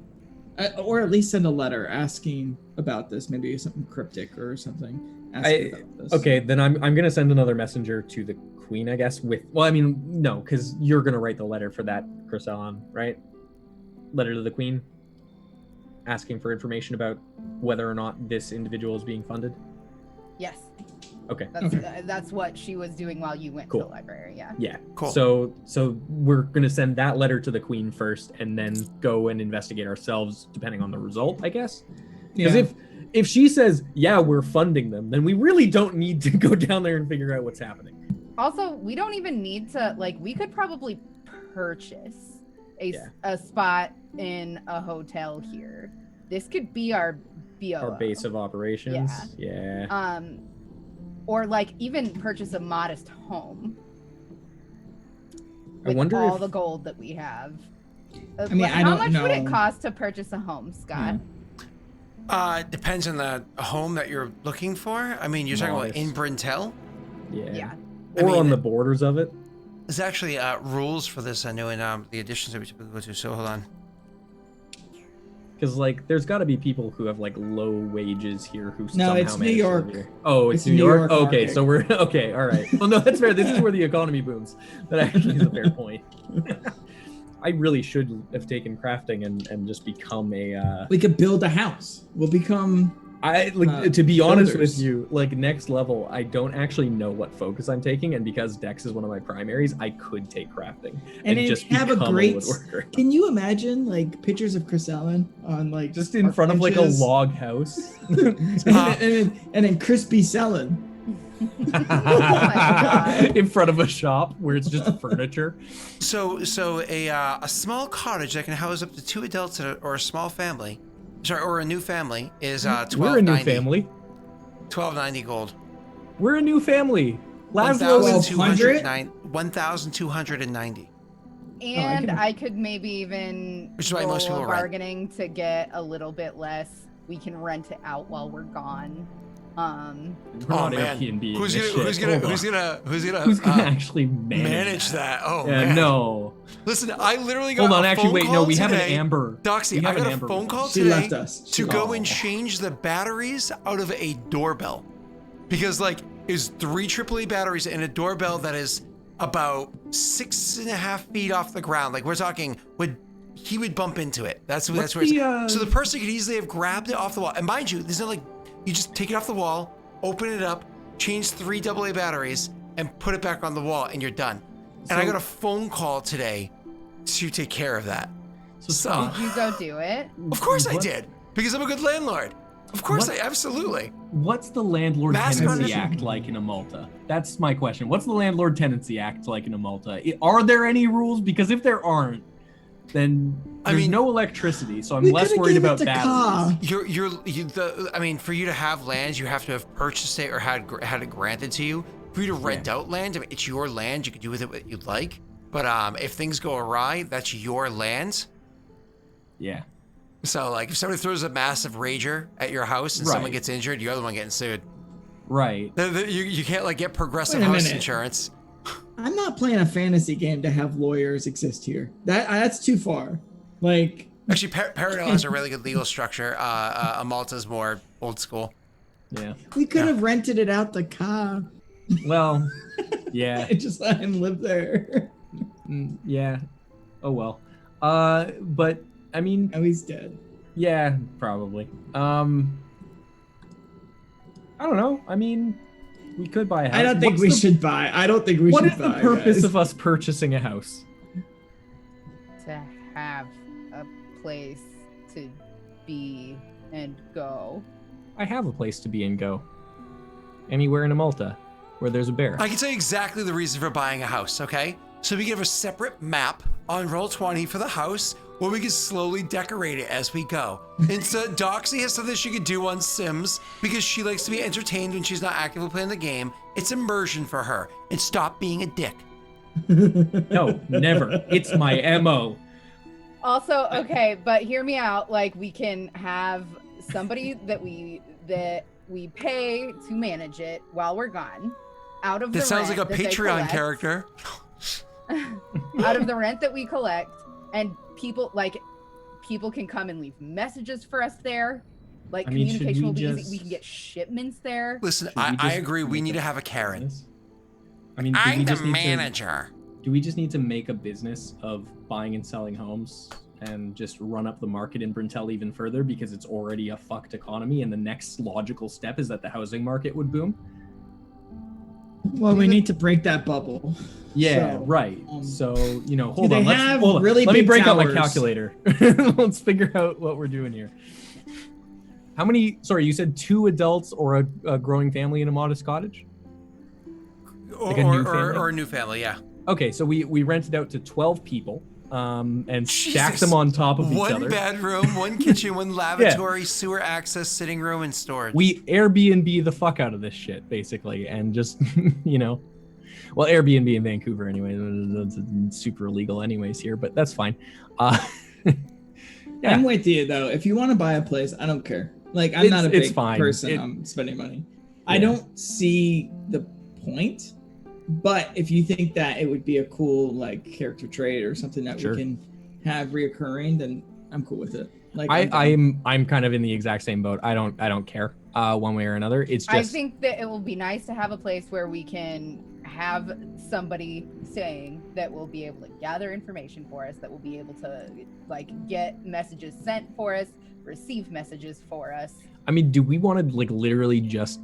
or at least send a letter asking about this, maybe something cryptic or something. Asking about this. Okay, then I'm gonna send another messenger to the queen, I guess. No, because you're gonna write the letter for that, Chrysalon, right? Letter to the queen, asking for information about whether or not this individual is being funded. Yes. Okay. That's what she was doing while you went to the library. Yeah. Yeah. Cool. So we're gonna send that letter to the queen first, and then go and investigate ourselves, depending on the result, I guess. Because if she says, yeah, we're funding them, then we really don't need to go down there and figure out what's happening. Also, we don't even need to, like, we could probably purchase a spot in a hotel here. This could be our BO. Our base of operations. Yeah. Or like even purchase a modest home. I With wonder all if the gold that we have. I mean, I how don't much know. would it cost to purchase a home, Scott? Depends on the home that you're looking for. I mean, you're talking about Modest. in Brintel. Yeah. Yeah. Or on the borders of it. There's actually rules for this. I know in the editions that we typically go to. So hold on. Because like, there's got to be people who have like low wages here who somehow it's New manage to York. live here. Oh, it's New York. Okay, so we're okay. All right. Well, no, that's fair. This is where the economy booms. That actually is a fair point. I really should have taken crafting and just become a. We could build a house. We'll become. To be honest builders. with you, like next level, I don't actually know what focus I'm taking, and because Dex is one of my primaries, I could take crafting and just have a become great. woodworker. Can you imagine like pictures of Chris Allen on like Just in front of like a log house, and then crispy selling. Oh my God. in front of a shop where it's just furniture. So a small cottage that can house up to 2 adults or a small family, or a new family is $12.90. We're a new family. $12.90 gold. We're a new family. Laszlo is 1,290. And I could maybe even Which is why most people rent. bargaining to get a little bit less. We can rent it out while we're gone. We're not Airbnb. Who's gonna actually manage that? Oh yeah, man, no. Listen, I literally got. Hold on, a actually, phone wait, call no, we have today. an Amber. Doxy, I got a phone call She today left us. to go and change the batteries out of a doorbell because like is 3 AAA batteries in a doorbell that is about 6.5 feet off the ground. Like we're talking, he would bump into it. That's where it's. So the person could easily have grabbed it off the wall. And mind you, there's no like. You just take it off the wall, open it up, change 3 AA batteries, and put it back on the wall, and you're done. And I got a phone call today to take care of that. So Did you go do it? of course I did, because I'm a good landlord. Of course absolutely. What's the Landlord Mass Tenancy condition. Act like in Amulta? That's my question. What's the Landlord Tenancy Act like in Amulta? Are there any rules? Because if there aren't, then there's no electricity, so I'm less worried about batteries. For you to have land, you have to have purchased it or had it granted to you. For you to rent out land, I mean, it's your land. You can do with it what you'd like. But if things go awry, that's your land. Yeah. So like, if somebody throws a massive rager at your house and someone gets injured, you're the one getting sued. Right. You can't like get progressive house insurance. I'm not playing a fantasy game to have lawyers exist here. That's too far. Like actually, Paradise has a really good legal structure. Amulta's more old school. Yeah. We could have rented it out the car. Well, yeah. I just let him live there. Yeah. Oh well. But I mean, oh, he's dead. Yeah, probably. I don't know. I mean, we could buy a house. I don't think we should buy. What is the purpose of us purchasing a house? To have a place to be and go. I have a place to be and go. Anywhere in Amulta where there's a bear. I can tell you exactly the reason for buying a house, okay? So we can have a separate map on Roll20 for the house where we can slowly decorate it as we go. And so Doxy has something she could do on Sims because she likes to be entertained when she's not actively playing the game. It's immersion for her. And stop being a dick. No, never. It's my MO. Also, okay, but hear me out. Like, we can have somebody that we pay to manage it while we're gone. Out of This the sounds like a Patreon character. Out of the rent that we collect, and people can come and leave messages for us there. Like, communication will be easy. We can get shipments there. Listen, I agree. We need to have a Karen. I mean, I'm the manager. Do we just need to make a business of buying and selling homes and just run up the market in Brintel even further because it's already a fucked economy, and the next logical step is that the housing market would boom? Well, we need to break that bubble. Yeah, So, right. So, hold they on. have Hold on. really Let me big break out my towers? calculator. Let's figure out what we're doing here. How many, sorry, you said 2 adults or a growing family in a modest cottage? Like a new family? Or a new family, yeah. Okay, so we rented out to 12 people and stacked them on top of each other. One bedroom, one kitchen, one lavatory, sewer access, sitting room, and storage. We Airbnb the fuck out of this shit, basically, and just, well, Airbnb in Vancouver anyway, it's super illegal anyways here, but that's fine. Yeah. I'm with you though. If you want to buy a place, I don't care. Like, I'm not a big person. I'm spending money. I don't see the point But if you think that it would be a cool like character trait or something that we can have reoccurring, then I'm cool with it. Like I'm kind of in the exact same boat. I don't care one way or another. It's just I think that it will be nice to have a place where we can have somebody saying that will be able to gather information for us, that will be able to like get messages sent for us, receive messages for us. I mean, do we want to like literally just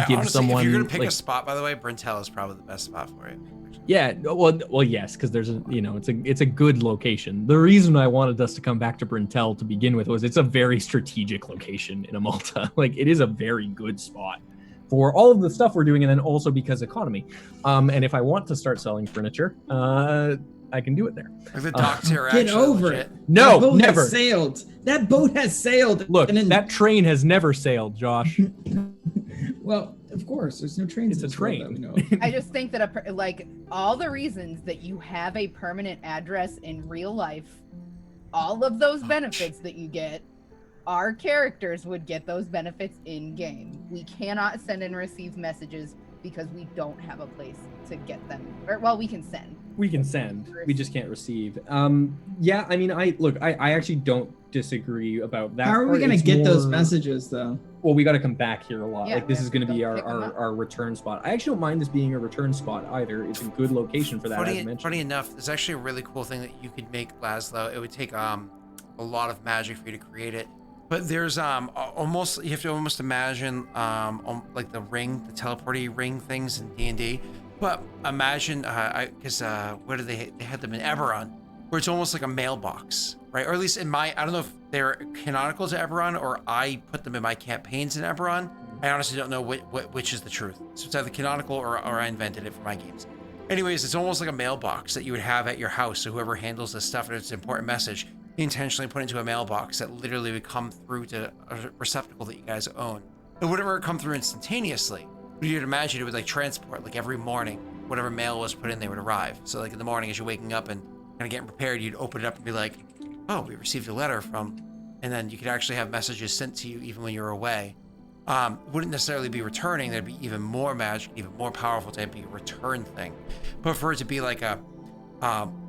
give honestly, someone? If you're gonna pick like, a spot, by the way, Brintel is probably the best spot for it. Yeah, well, yes, because there's a, it's a good location. The reason I wanted us to come back to Brintel to begin with was it's a very strategic location in Amulta. Like, it is a very good spot for all of the stuff we're doing, and then also because economy. And if I want to start selling furniture, I can do it there. Like the docks here are get actually over legit. it. No, That boat never. has sailed. That boat has sailed. Look, and then, that train has never sailed, Josh. well, of course, there's no trains. It's a in this world train. that we know of. I just think that like all the reasons that you have a permanent address in real life, all of those benefits that you get, our characters would get those benefits in game. We cannot send and receive messages because we don't have a place to get them. Or, well, we can send. We can send. We just can't receive. Yeah, I mean, I actually don't disagree about that. How are we going to get those messages, though? Well, we got to come back here a lot. Yeah, like, this is going to be pick 'em up. our return spot. I actually don't mind this being a return spot either. It's a good location for that, as mentioned. Funny enough, there's actually a really cool thing that you could make, Laszlo. It would take a lot of magic for you to create it. But there's almost, you have to almost imagine like the ring, the teleporting ring things in D&D. But imagine, because where did they had them in Eberron, where it's almost like a mailbox, right? Or at least in my, I don't know if they're canonical to Eberron or I put them in my campaigns in Eberron. I honestly don't know which is the truth. So it's either canonical or I invented it for my games. Anyways, it's almost like a mailbox that you would have at your house. So whoever handles this stuff and it's an important message, you intentionally put into a mailbox that literally would come through to a receptacle that you guys own. It wouldn't ever come through instantaneously. But you'd imagine it would like transport, like every morning, whatever mail was put in, they would arrive. So like in the morning as you're waking up and kind of getting prepared, you'd open it up and be like, oh, we received a letter from, and then you could actually have messages sent to you even when you're away. Wouldn't necessarily be returning. There'd be even more magic, even more powerful to be a return thing. But for it to be like a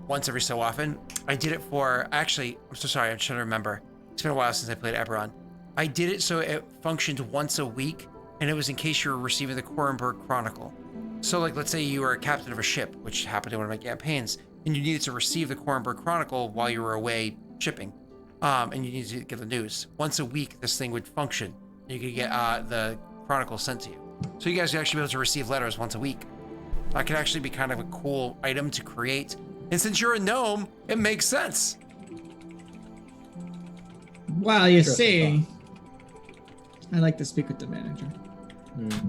once every so often, I did it for, actually, I'm so sorry, I'm trying to remember. It's been a while since I played Eberron. I did it so it functioned once a week, and it was in case you were receiving the Korenberg Chronicle. So like, let's say you were a captain of a ship, which happened in one of my campaigns, and you needed to receive the Korenberg Chronicle while you were away shipping, and you needed to get the news. Once a week, this thing would function. You could get the Chronicle sent to you. So you guys would actually be able to receive letters once a week. That could actually be kind of a cool item to create. And since you're a gnome, it makes sense. Well, you see, I'd like to speak with the manager.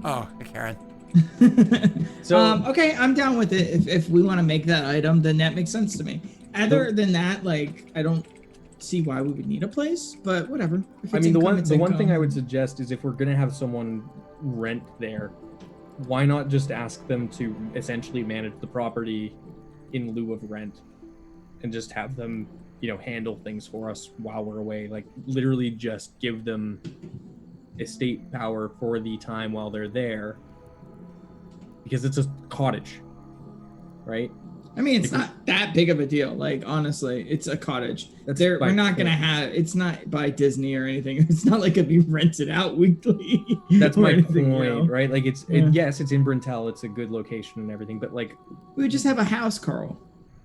Oh, hey, Karen. So okay, I'm down with it. If we want to make that item, then that makes sense to me. Other than that, like, I don't see why we would need a place, but whatever. I mean, the one thing I would suggest is if we're gonna have someone rent there, why not just ask them to essentially manage the property in lieu of rent, and just have them, handle things for us while we're away. Like, literally just give them estate power for the time while they're there, because it's a cottage, right? I mean, it's not that big of a deal. Like, honestly, it's a cottage. We're not gonna have. It's not by Disney or anything. It's not like it'd be rented out weekly. That's my point, right? Like, yes, it's in Brintel. It's a good location and everything, but like, we would just have a house, Carl.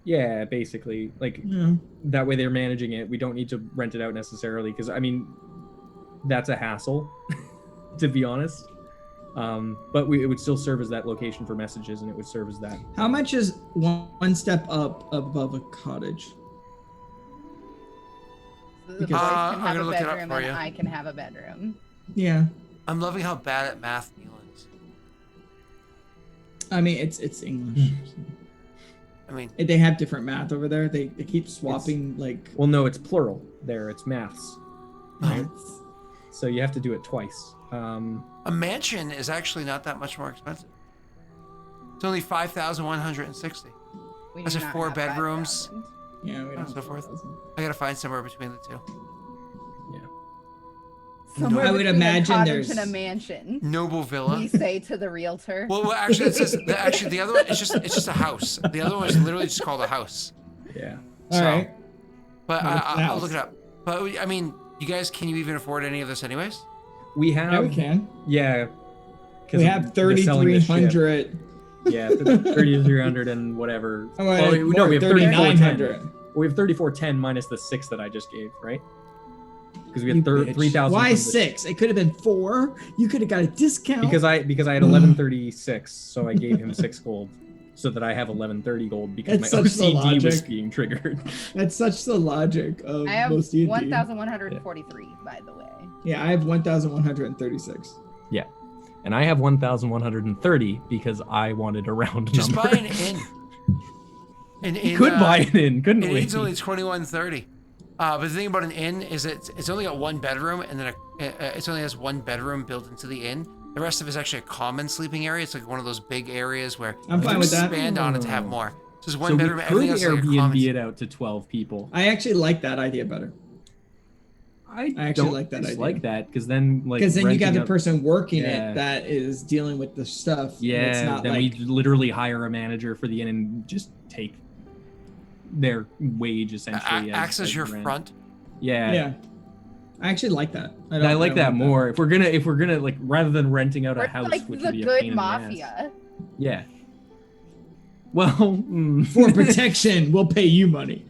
Yeah, basically, like, that way they're managing it. We don't need to rent it out necessarily, because I mean, that's a hassle, to be honest. But it would still serve as that location for messages, and it would serve as that. How much is one step up above a cottage? The boys can have a bedroom and I can have a bedroom. Yeah. I'm loving how bad at math Neil is. I mean, it's English. I mean, they have different math over there. They keep swapping, like. Well, no, it's plural. There, it's maths. Right? So you have to do it twice. A mansion is actually not that much more expensive. It's only 5,160. That's just 4 bedrooms. 5,000. Yeah, we don't. So forth. I gotta find somewhere between the two. Yeah. Somewhere I would between imagine a cottage there's- and a mansion. Noble villa. We say to the realtor. Well, actually, it says the other one. It's just a house. The other one is literally just called a house. Yeah. All right. But Well, it's the I'll house. look it up. But I mean, you guys, can you even afford any of this, anyways? We have. Yeah, we can. Yeah. 'cause We of have the selling the ship. 3,300. Yeah, 3,300 and whatever. Oh, Well, wait, no, we have 3,900. 3,410. We have 3,410 minus the 6 that I just gave, right? Because we have You bitch. 3,000. Why from the- 6? It could have been 4. You could have got a discount. Because I had 1136, so I gave him 6 gold, so that I have 1130 gold because That's my such the OCD was logic. being triggered. That's such the logic of I have most D&D. 1,143, by the way. Yeah, I have 1,136. Yeah. And I have 1,130 because I wanted a round Just number. buy an inn. We could buy an inn, couldn't An we? inn's only 2130. But the thing about an inn is it's only got one bedroom, and then it only has one bedroom built into the inn. The rest of it is actually a common sleeping area. It's like one of those big areas where I'm you fine can with that. expand on it to have more. So there's one So we bedroom. could Everything else is like a Airbnb common. it out to 12 people. I actually like that idea better. I actually don't like that idea. dislike that because then like Because then you got renting the out- person working Yeah. it that is dealing with the stuff. and Yeah, it's not then like, we literally hire a manager for the inn and just take their wage essentially. Acts as your rent. front. Yeah. yeah. I actually like that. I like that more. If we're gonna like rather than renting out We're a house, like which the would be a good pain in the ass. mafia. Yeah. Well, For protection, we'll pay you money.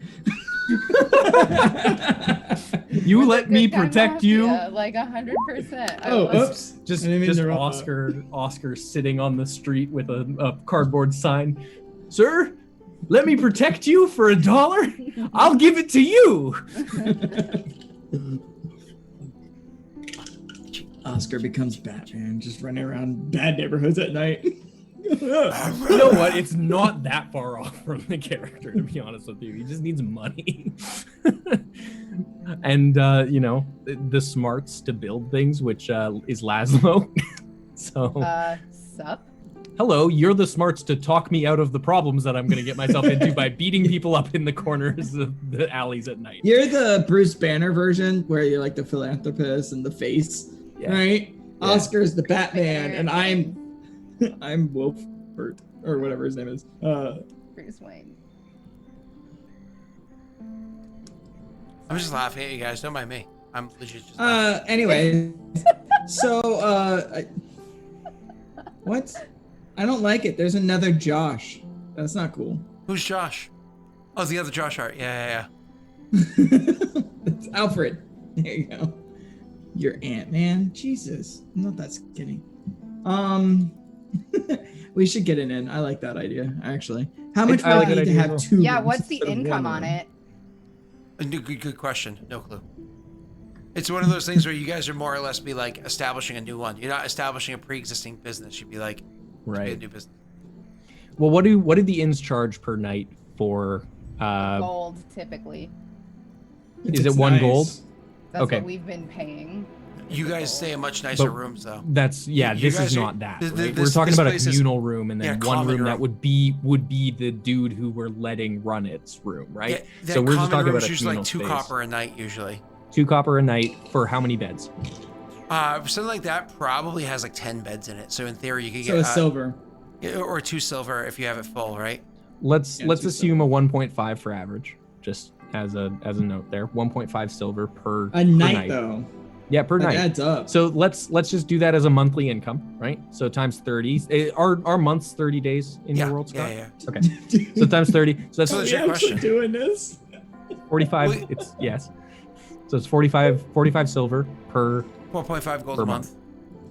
you We're let the me good guy protect you. mafia, like 100%. Oh, oops. Just I didn't mean to interrupt. Oscar sitting on the street with a cardboard sign. Sir, let me protect you for $1. I'll give it to you. Oscar becomes Batman, just running around bad neighborhoods at night. You know what? It's not that far off from the character, to be honest with you. He just needs money. And, the smarts to build things, which is Laszlo. So, Sup? hello, you're the smarts to talk me out of the problems that I'm going to get myself into by beating people up in the corners of the alleys at night. You're the Bruce Banner version where you're like the philanthropist and the face, Yeah. right? Yeah. Oscar's the Batman, and I'm Wolfert or whatever his name is. Bruce Wayne. I'm just laughing at you guys. Don't mind me. I'm legit just laughing. Anyway, so what? I don't like it. There's another Josh. That's not cool. Who's Josh? Oh, the other Josh art. Yeah. It's Alfred. There you go. Your Ant-Man. Jesus, I'm not that skinny. We should get it in. I like that idea, actually. How much I would like you that need to idea have as well. two? Yeah, rooms what's the instead of income one on room? it? Good question. No clue. It's one of those things where you guys are more or less be like establishing a new one. You're not establishing a pre-existing business. You'd be like, be a Right. new business. Well, what did the inns charge per night for? Gold, typically. Is it It's 1 nice. gold? That's Okay. what we've been paying. You guys stay in much nicer But- rooms though. That's You this guys is are- not that. th- Right? th- We're this- talking this about a place is- communal room, and then yeah, one common room that room. would be the dude who we're letting run its room, right? Yeah, that so we're just common talking room's about a usually communal like 2 space. copper a night usually. 2 copper a night for how many beds? Something like that probably has like 10 beds in it. So in theory, you could So get a silver. or 2 silver if you have it full, right? Let's Yeah, let's 2 assume a 1.5 for average, just as a note there. 1.5 silver per A night, though. Yeah, per That night. adds up. So let's just do that as a monthly income, right? So times 30. Are months 30 days in Yeah, your world, Scott? yeah. Okay. So times 30. So So Are that's that's we your actually question. doing this? 45. Well, It's yes. So it's 45 silver per 4.5 gold Per a month.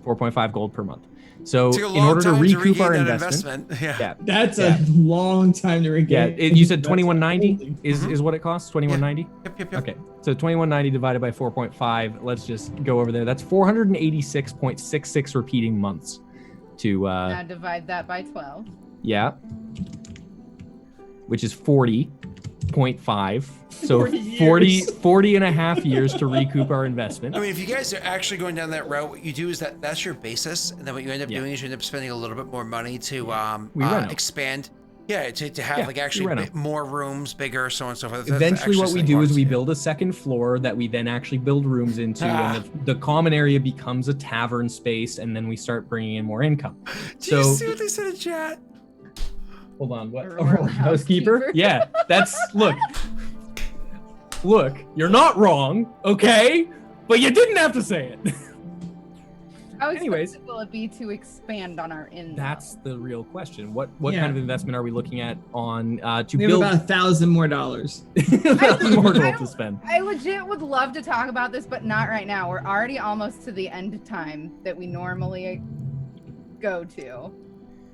month. 4.5 gold per month. So It's like a in long order to time recoup regain our that investment, Yeah. yeah, That's Yeah. a long time to yeah, regain. you said That's 2190 holding. is what it costs. 2190. Yep. Okay, so 2190 divided by 4.5. Let's just go over there. That's 486.66 repeating months. To Now divide that by 12. yeah, which is 40.5. So 40 40, years. 40 and a half years to recoup our investment. I mean, if you guys are actually going down that route, what you do is that's your basis, and then what you end up Yeah. doing is you end up spending a little bit more money to We rent out. expand. Yeah, to have like actually more rooms, bigger, so on and so forth. Eventually what we do is we build a second floor that we then actually build rooms into, and the common area becomes a tavern space, and then we start bringing in more income. Do you see what they said in chat? Hold on, what? Aurora Housekeeper? Yeah, that's, look, you're not wrong, okay? But you didn't have to say it. How Anyways, expensive will it be to expand on our in? that's the real question. What kind of investment are we looking at on to we build? have about $1,000 more. $1,000 more gold to spend. I legit would love to talk about this, but not right now. We're already almost to the end time that we normally go to,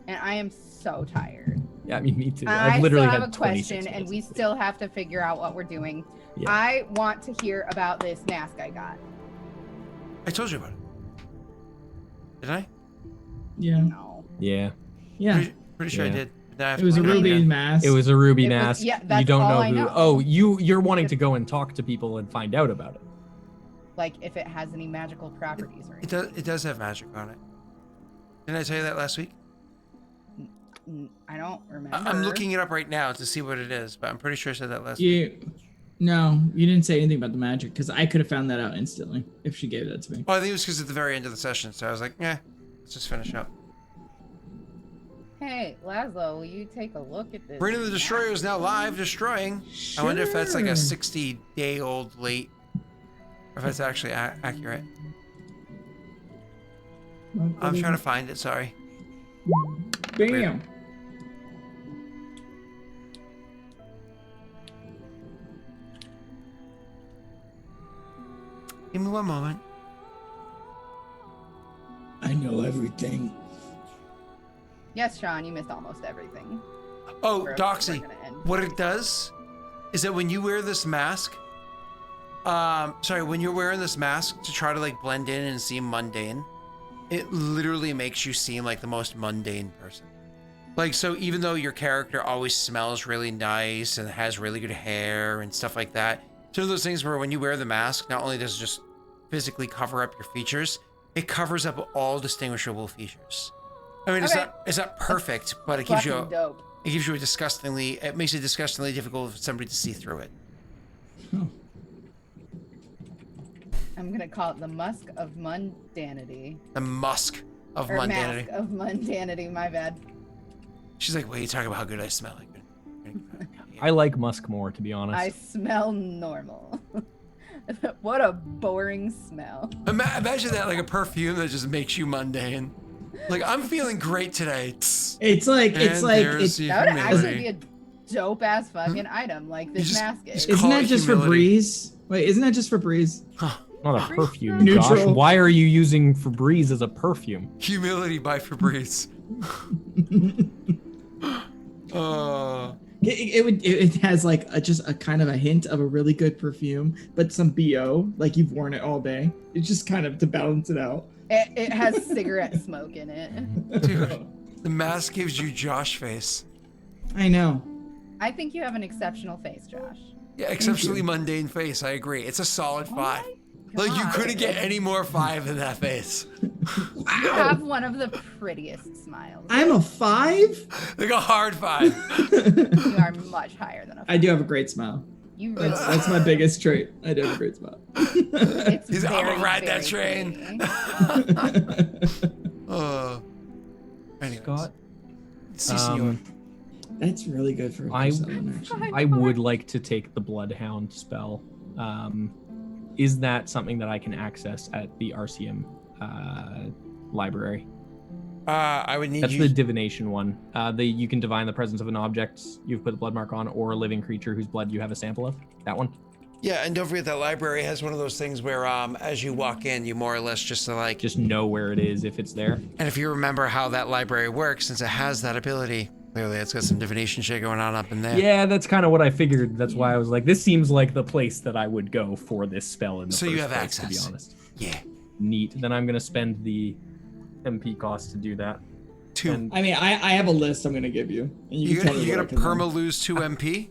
and I am so tired. Yeah, I mean, me too. I literally still have had a question, 26 and we minutes. still have to figure out what we're doing. Yeah. I want to hear about this mask I got. I told you about it. Did I? Yeah. No. Yeah. Yeah. Pretty sure I did. It was a ruby mask. It was a ruby mask. Yeah, you that's don't all know I who. know. Oh, you're wanting to go and talk to people and find out about it. Like if it has any magical properties or It anything. does. It does have magic on it. Didn't I tell you that last week? I don't remember. I'm looking it up right now to see what it is, but I'm pretty sure I said that last week. No, you didn't say anything about the magic because I could have found that out instantly if she gave that to me. Oh, I think it was because at the very end of the session, so I was like, yeah, let's just finish up. Hey, Laszlo, will you take a look at this? Brandon the Destroyer is now live destroying. I wonder if that's like a 60-day-old late, or if that's actually accurate. I'm trying to find it, sorry. Bam. Give me one moment. I know everything. Yes, Sean, you missed almost everything. Oh, We're Doxy, gonna end. what it does is that when you wear this mask, when you're wearing this mask to try to like blend in and seem mundane, it literally makes you seem like the most mundane person. Like, so even though your character always smells really nice and has really good hair and stuff like that, it's one of those things where when you wear the mask, not only does it just physically cover up your features, it covers up all distinguishable features. I mean, Okay. it's not perfect, but it gives you Fucking dope. it makes it disgustingly difficult for somebody to see through it. I'm gonna call it the Musk of Mundanity. The musk of Or mundanity. Mask of Mundanity, my bad. She's like, wait, you talking about how good I smell? Like, I like musk more, to be honest. I smell normal. What a boring smell. Imagine that, like a perfume that just makes you mundane. Like, I'm feeling great today. It's That would actually be humidity. a dope ass fucking item, like this just- mask is. just Isn't call that it just humility. for Breeze? Wait, isn't that just for Breeze? Not a perfume, Neutral. Josh. Why are you using Febreze as a perfume? Humility by Febreze. It has like just a kind of a hint of a really good perfume, but some BO, like you've worn it all day. It's just kind of to balance it out. It has cigarette smoke in it. Dude, the mask gives you Josh face. I know. I think you have an exceptional face, Josh. Yeah, exceptionally mundane face. I agree. It's a solid 5. Like, you God. couldn't get any more 5 than that face. You have one of the prettiest smiles. I'm a 5? Like a hard 5. You are much higher than a I do have a great smile. You really That's my biggest trait. I do have a great smile. It's He's like, I'm very, gonna ride that very train. pretty. Anyways. Scott? Si, senor. That's really good for a I- Persona, actually. I would like to take the Bloodhound spell. Is that something that I can access at the RCM library? I would need That's you. the divination one. You can divine the presence of an object you've put a blood mark on, or a living creature whose blood you have a sample of. That one. Yeah, and don't forget that library has one of those things where, as you walk in, you more or less just like. Just know where it is if it's there. And if you remember how that library works, since it has that ability, clearly it's got some divination shit going on up in there. Yeah, that's kind of what I figured. That's why I was like, this seems like the place that I would go for this spell in the So first you have place, access. to be honest. Yeah. Neat. Then I'm going to spend the MP cost to do that. 2. And I mean, I have a list I'm gonna give you, and you You're can tell me gonna what I can learn. perma lose 2 MP?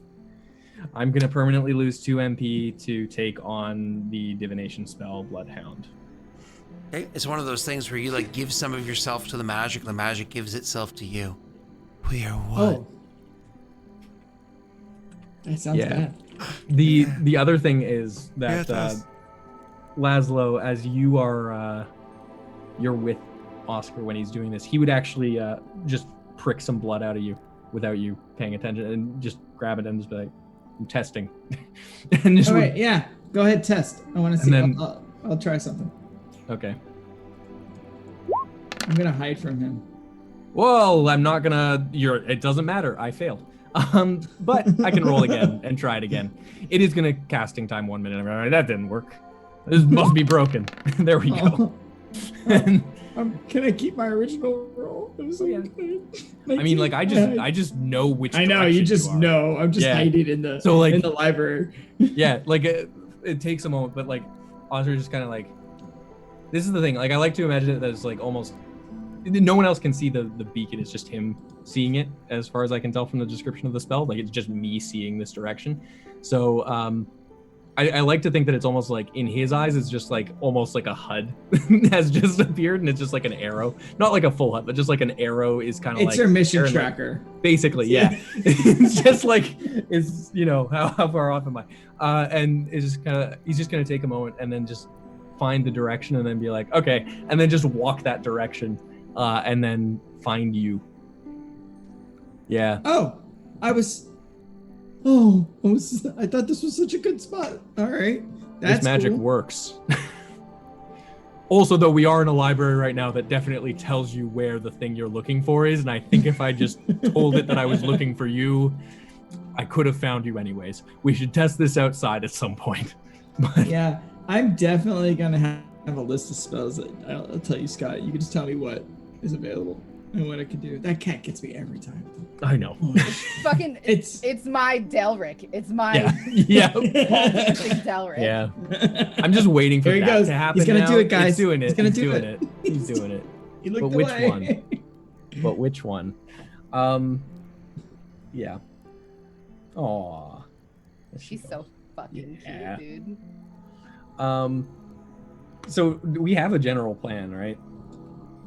I'm going to permanently lose 2 MP to take on the divination spell Bloodhound. Okay. It's one of those things where you like give some of yourself to the magic gives itself to you. We are one. Oh, That sounds bad. The other thing is that does. Laszlo, as you are you're with Oscar when he's doing this, he would actually just prick some blood out of you without you paying attention and just grab it and just be like, I'm testing. And just All right, yeah. Go ahead, test. I want to see. then- I'll try something. Okay. I'm gonna hide from him. Well, I'm not gonna. It doesn't matter. I failed. But I can roll again and try it again. It is gonna casting time 1 minute. That didn't work. This must be broken. There we go. Can I keep my original roll? Yeah. I mean, like I just know which. I know you just are. know. I'm just hiding in the in the library. Yeah, like it takes a moment, but like Oscar just kind of like. This is the thing. Like I like to imagine it as like almost. No one else can see the beacon. It's just him seeing it, as far as I can tell from the description of the spell. Like it's just me seeing this direction. So I like to think that it's almost like in his eyes, it's just like almost like a HUD has just appeared, and it's just like an arrow, not like a full HUD, but just like an arrow is kind of like. It's your mission tracker. Basically, yeah. It's just like it's how far off am I? And it's just kind of he's just gonna take a moment and then just find the direction and then be like, okay, and then just walk that direction. And then find you. Yeah. Oh, I thought this was such a good spot. All right. This magic works. Also, though, we are in a library right now that definitely tells you where the thing you're looking for is. And I think if I just told it that I was looking for you, I could have found you anyways. We should test this outside at some point. But yeah, I'm definitely going to have a list of spells that I'll tell you, Scott. You can just tell me what is available and what I can do. That cat gets me every time. I know. Fucking, it's my Daelric. It's my yeah. Daelric. Yeah. I'm just waiting for that to happen. He's gonna now. do it, guys. He's doing it. He's gonna He's do doing it. it. He's doing it. He looked but which away. one? But which one? Yeah. Aw. She's so fucking cute, dude. So we have a general plan, right?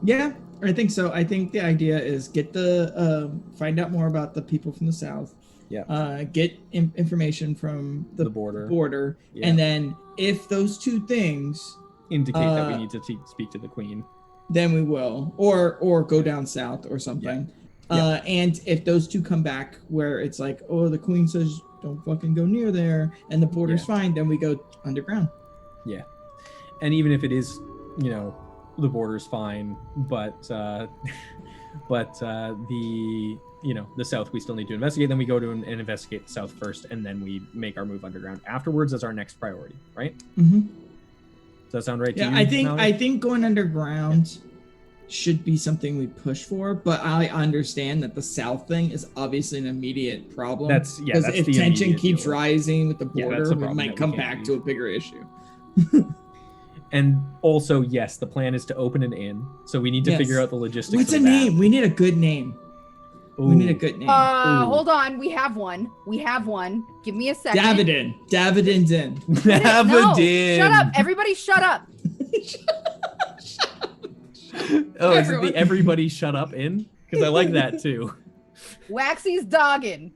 Yeah, I think so. I think the idea is get find out more about the people from the south. Yeah. Get information from the border, Yeah. and then if those two things indicate that we need to speak to the queen, then we will, or go down south or something. Yeah. And if those two come back where it's like, oh, the queen says don't fucking go near there, and the border's fine, then we go underground. Yeah. And even if it is, the border's fine, but the south we still need to investigate. Then we go to and investigate the south first, and then we make our move underground afterwards as our next priority, right? Mm-hmm. Does that sound right to you? I think going underground should be something we push for, but I understand that the south thing is obviously an immediate problem. That's if the tension keeps deal. rising with the border, we might come can't back leave. to a bigger issue. And also, yes, the plan is to open an inn, so we need to figure out the logistics. What's of a name? We need a good name. Ooh. We need a good name. Hold on. We have one. Give me a second. Davidin's in. Davidin. Shut up. Everybody shut up. Oh, is it the everybody shut up in? Because I like that too. Waxy's doggin.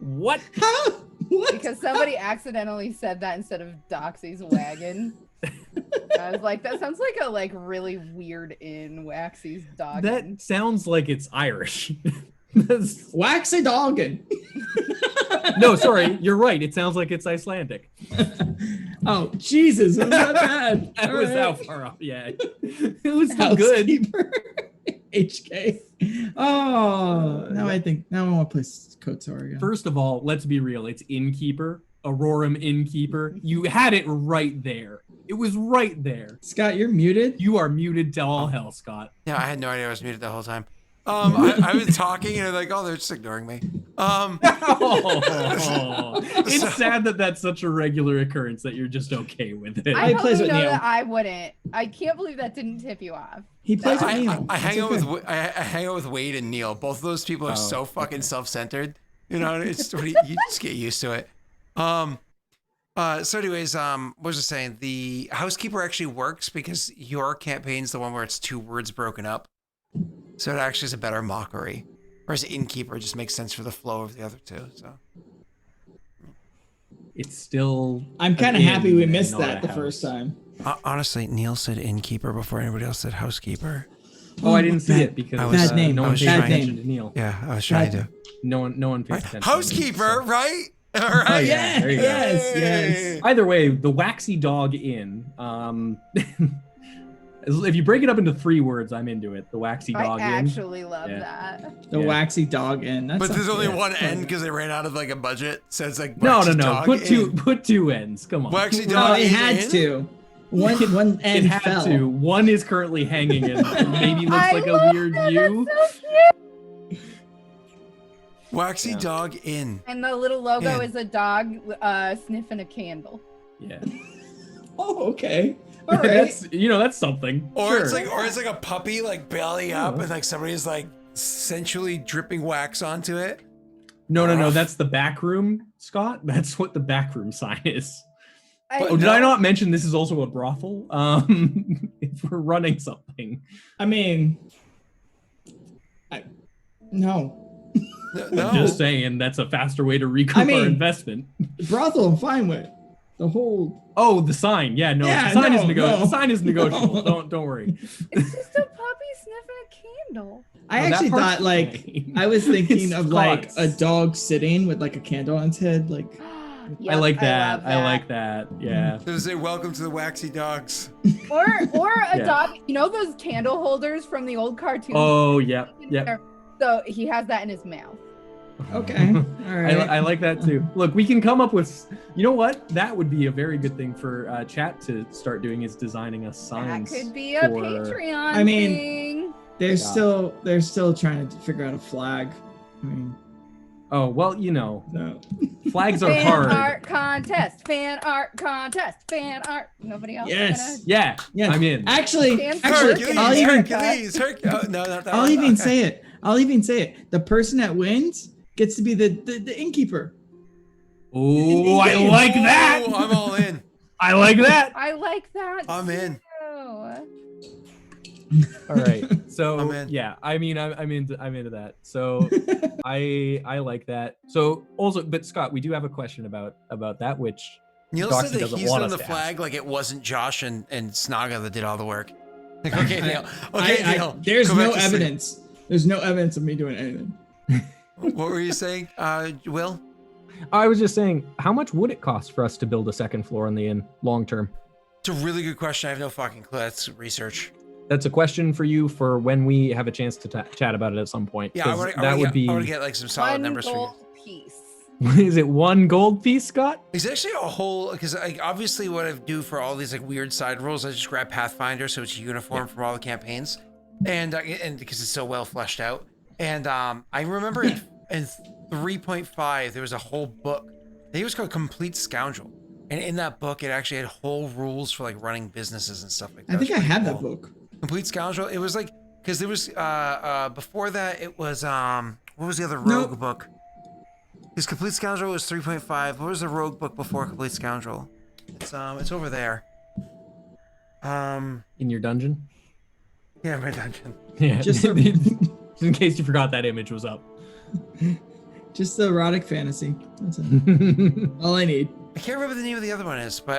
What? What? Because somebody accidentally said that instead of Doxy's wagon. I was like, that sounds like a really weird inn, Waxy's doggin. That sounds like it's Irish. Waxy doggin. No, sorry, you're right. It sounds like it's Icelandic. Oh, Jesus, that's not bad. That was how far off. Yeah. It was still good. HK. Oh, now I want to play Kotar again. First of all, let's be real. It's Innkeeper, Aurorum Innkeeper. You had it right there. It was right there. Scott, you're muted. You are muted to all hell, Scott. Yeah, I had no idea I was muted the whole time. I was talking and they're like, oh, they're just ignoring me. It's sad that that's such a regular occurrence that you're just okay with it. I plays totally with know Neil. that I wouldn't. I can't believe that didn't tip you off. He plays with Neil. I hang out with Wade and Neil. Both of those people are so fucking self-centered. It's you just get used to it. So anyways, what was I saying? The housekeeper actually works because your campaign's the one where it's 2 words broken up. So it actually is a better mockery. Whereas innkeeper just makes sense for the flow of the other two. So It's still. I'm kind of an happy inn we and missed not that a the first house. time. honestly, Neil said innkeeper before anybody else said housekeeper. Oh, I didn't see Bad- it because bad name, no one bad paid name. attention to Neil. Yeah, I was trying to. No one pays attention. to Housekeeper, me, right? All Oh, right. yeah, there you go. Yes. so. Either way, the Waxy Dog Inn. If you break it up into 3 words, I'm into it. The Waxy Dog I Inn. actually love Yeah. that. The waxy dog inn. That But there's sounds only good. one end because they ran out of like a budget. So it's like No. Waxy Dog Put Inn. two ends. Come on. Waxy No, Dog it had Inn? to. One It end had fell. to. One is currently hanging and maybe looks I like a love weird that. U. That's so cute. Waxy Yeah. Dog Inn. And the little logo Yeah. is a dog sniffing a candle. Yeah. Oh, okay. All right. That's something. Or Sure. it's like a puppy like belly up Oh. and like somebody's like sensually dripping wax onto it. No. That's the back room, Scott. That's what the back room sign is. But Oh, did no. I not mention this is also a brothel? If we're running something. I mean, no. No. Just saying that's a faster way to recoup I mean- our investment. Brothel, I'm fine with. The whole. Oh, the sign. Yeah, no, Yeah, the sign no, is negotiable. no. The sign is negotiable. No. Don't worry. It's just a puppy sniffing a candle. I Oh, that actually part's thought like fine. I was thinking It's of like Scott's. a dog sitting with like a candle on its head, like. Yep, I like that. love I like that. Yeah. There's a welcome to the Waxy Dogs. Or a Yeah. dog. You know those candle holders from the old cartoons? Oh, yep. So he has that in his mouth. Okay. All right. I like that too. Look, we can come up with. You know what? That would be a very good thing for chat to start doing is designing us That signs. could be a for- Patreon I mean, thing. They're still trying to figure out a flag. I mean, Oh well, no. flags are Fan hard. art contest. Fan art contest. Fan art. Nobody else. Yes. Yeah, Yeah. I'm in. Actually, Stand actually, for I'll even Hercules. Oh, no, not that I'll one. even Okay. say it. I'll even say it. The person that wins gets to be the innkeeper. Oh, I like that. Oh, I'm all in. I like that. I like that. I'm in. too. All right. So I'm in. yeah, I mean, I'm into that. So I like that. So also, but Scott, we do have a question about that, which Neil Doxy said that doesn't he's want on us the to flag like it wasn't Josh and Snaga that did all the work. Like, okay, Neil. Okay, Neil. There's go back no to sleep. evidence. There's no evidence of me doing anything. What were you saying, Will? I was just saying, how much would it cost for us to build a second floor in the inn long term? It's a really good question. I have no fucking clue. That's research. That's a question for you for when we have a chance to chat about it at some point. Yeah, I 'cause want to get like some solid One numbers for you. gold piece. Is it 1 gold piece, Scott? It's actually a whole because like obviously what I do for all these like weird side rolls, I just grab Pathfinder so it's uniform from all the campaigns, and because it's so well fleshed out. And I remember in 3.5 there was a whole book. I think it was called Complete Scoundrel, and in that book it actually had whole rules for like running businesses and stuff like that. I think It I was have pretty that cool. book. Complete Scoundrel. It was like because there was before that it was what was the other Nope. rogue book? Because Complete Scoundrel was 3.5. What was the rogue book before Complete Scoundrel? It's over there. In your dungeon? Yeah, my dungeon. Yeah. Just just in case you forgot that image was up. Just the erotic fantasy. That's it. All I need. I can't remember the name of the other one is, but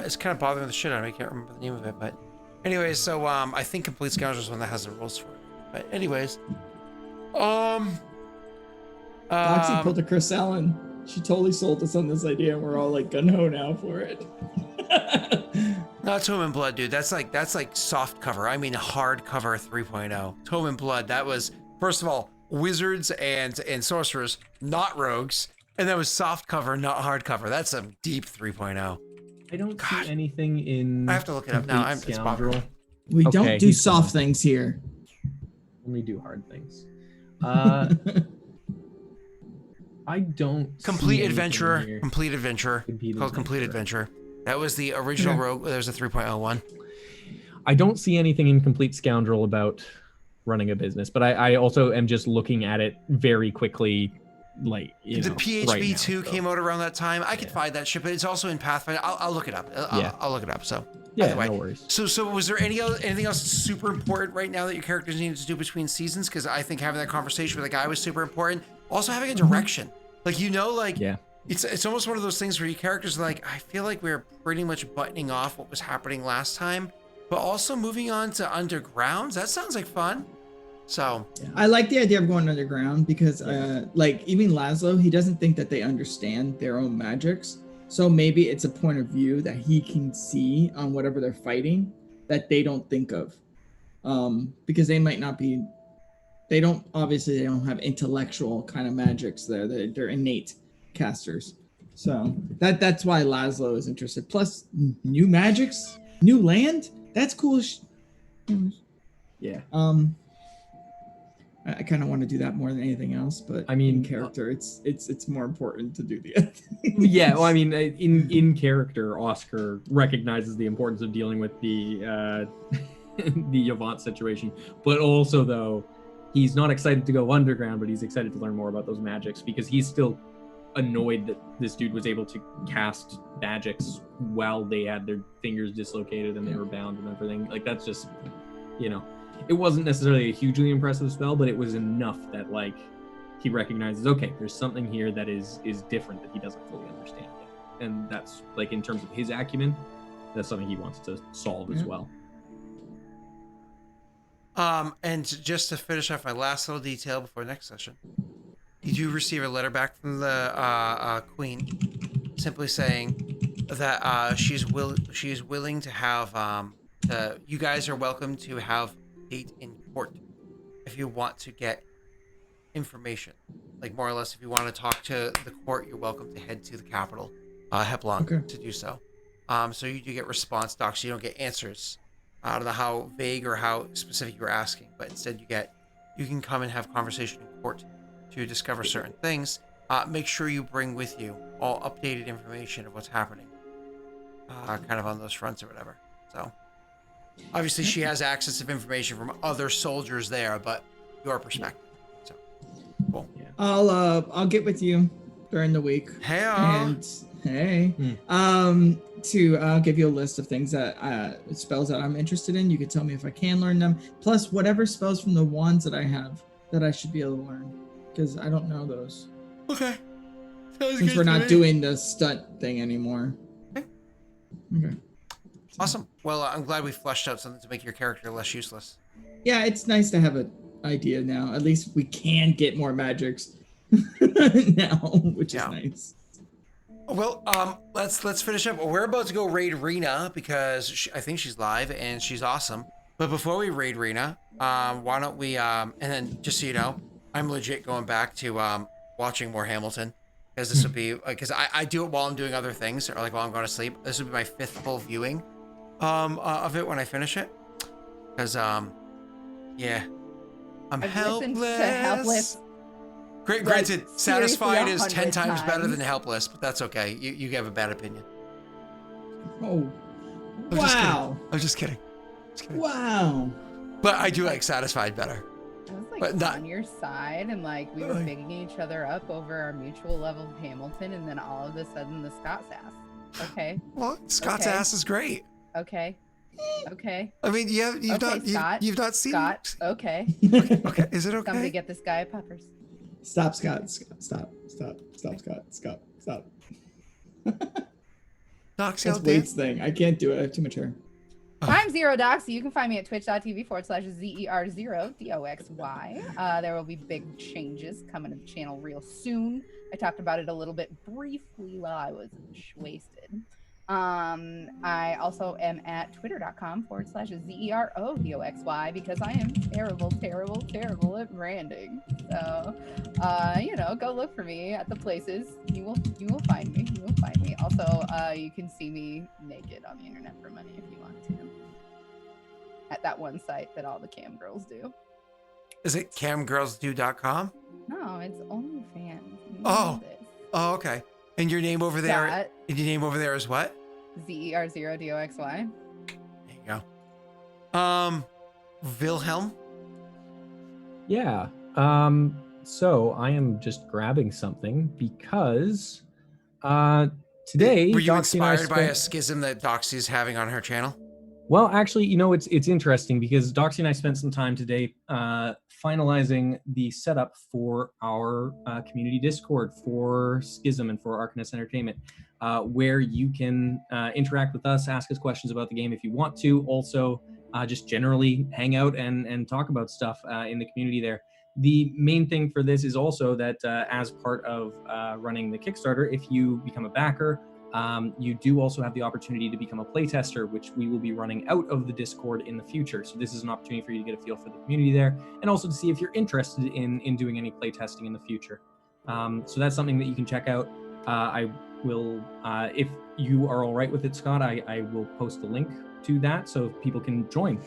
it's kind of bothering the shit out of me. I can't remember the name of it, but anyways, so I think Complete Scoundrel is one that has the rules for it. But anyways, Foxy pulled a Chris Allen. She totally sold us on this idea, and we're all like gun ho now for it. not Tome and Blood, dude. That's like soft cover. I mean hard cover 3.0. Tome and Blood. That was first of all wizards and sorcerers, not rogues, and that was soft cover, not hard cover. That's some deep 3.0. I don't God. see anything in. I have to look it up now. Complete It's bothering me. We Okay, don't do he's soft fine. things here. Only do hard things. I don't. Complete see anything Adventurer. here. Complete Adventurer. Complete Called Complete Adventurer. Adventure. That was the original Okay. rogue. There's a 3.0 one. I don't see anything in Complete Scoundrel about running a business, but I also am just looking at it very quickly like the PHB right now, 2 so. came out around that time. I could find that shit, but it's also in Pathfinder. I'll look it up. I'll look it up. So Yeah, either way. no worries. So was there anything else super important right now that your characters needed to do between seasons? Because I think having that conversation with a guy was super important. Also having a direction, like it's almost one of those things where your characters are like, I feel like we're pretty much buttoning off what was happening last time, but also moving on to undergrounds. That sounds like fun. So I like the idea of going underground because like even Laszlo, he doesn't think that they understand their own magics. So maybe it's a point of view that he can see on whatever they're fighting that they don't think of. Because they might not be, they don't have intellectual kind of magics there. They're innate casters. So that's why Laszlo is interested. Plus new magics, new land. That's cool. Yeah. I kind of want to do that more than anything else, but I mean, in character, it's more important to do the other things. Yeah, well, I mean, in character, Oscar recognizes the importance of dealing with the the Yovance situation, but also though he's not excited to go underground, but he's excited to learn more about those magics because he's still annoyed that this dude was able to cast magics while they had their fingers dislocated and they were bound and everything. Like that's just, it wasn't necessarily a hugely impressive spell, but it was enough that like he recognizes, okay, there's something here that is different that he doesn't fully understand yet. And that's like in terms of his acumen, that's something he wants to solve as well. And just to finish off my last little detail before next session, you do receive a letter back from the queen, simply saying that she's willing to have you guys are welcome to have a date in court if you want to get information, like more or less if you want to talk to the court, you're welcome to head to the capital, Heplon, to do so. So you do get response docs. You don't get answers. I don't know how vague or how specific you were asking, but instead you can come and have conversation in court to discover certain things. Make sure you bring with you all updated information of what's happening, kind of on those fronts or whatever. So obviously she has access of information from other soldiers there, but your perspective. So cool. Yeah. I'll get with you during the week. To give you a list of things that spells that I'm interested in. You can tell me if I can learn them. Plus whatever spells from the wands that I have that I should be able to learn, because I don't know those. Okay. Since we're not doing the stunt thing anymore. Okay. Awesome. Well, I'm glad we fleshed out something to make your character less useless. Yeah, it's nice to have an idea now. At least we can get more magics now, which is nice. Well, let's finish up. We're about to go raid Rena because I think she's live and she's awesome. But before we raid Rena, why don't we and then just so you know, I'm legit going back to watching more Hamilton, because this would be because I do it while I'm doing other things or like while I'm going to sleep. This would be my 5th full viewing of it when I finish it, because I'm helpless. Granted, Satisfied is 10 times better than Helpless, but that's okay. You have a bad opinion. Oh, wow! I'm just kidding. Wow! But I do like Satisfied better. I was like on your side, and like we were bigging each other up over our mutual love of Hamilton, and then all of a sudden the Scott's ass. Okay. Well, Scott's ass is great. Okay. Okay. I mean, you've not seen Scott. Okay. Okay. Is it okay? Somebody get this guy a Peppers. Stop, Scott. Stop, Scott. Doxy, that's Wade's thing. I can't do it. I have too much hair. I'm Zero Doxy. You can find me at twitch.tv/ZER0DOXY. There will be big changes coming to the channel real soon. I talked about it a little bit briefly while I was wasted. I also am at twitter.com/ZERODOXY because I am terrible at branding. So, go look for me at the places. You will find me. Also, you can see me naked on the internet for money if you want to. At that one site that all the cam girls do. Is it camgirlsdo.com? No, it's OnlyFans. Oh, okay. And your name over there? And your name over there is what? ZER0DOXY. There you go. Wilhelm? Yeah. So I am just grabbing something because today were you Doxy and I inspired by a spent- schism that Doxy's having on her channel? Well, actually, it's interesting because Doxy and I spent some time today finalizing the setup for our community Discord for Schism and for Arcanist Entertainment, where you can interact with us, ask us questions about the game if you want to. Also, just generally hang out and talk about stuff in the community there. The main thing for this is also that as part of running the Kickstarter, if you become a backer, you do also have the opportunity to become a playtester, which we will be running out of the Discord in the future. So this is an opportunity for you to get a feel for the community there, and also to see if you're interested in doing any playtesting in the future. So that's something that you can check out. I will, if you are all right with it, Scott, I will post the link to that so people can join.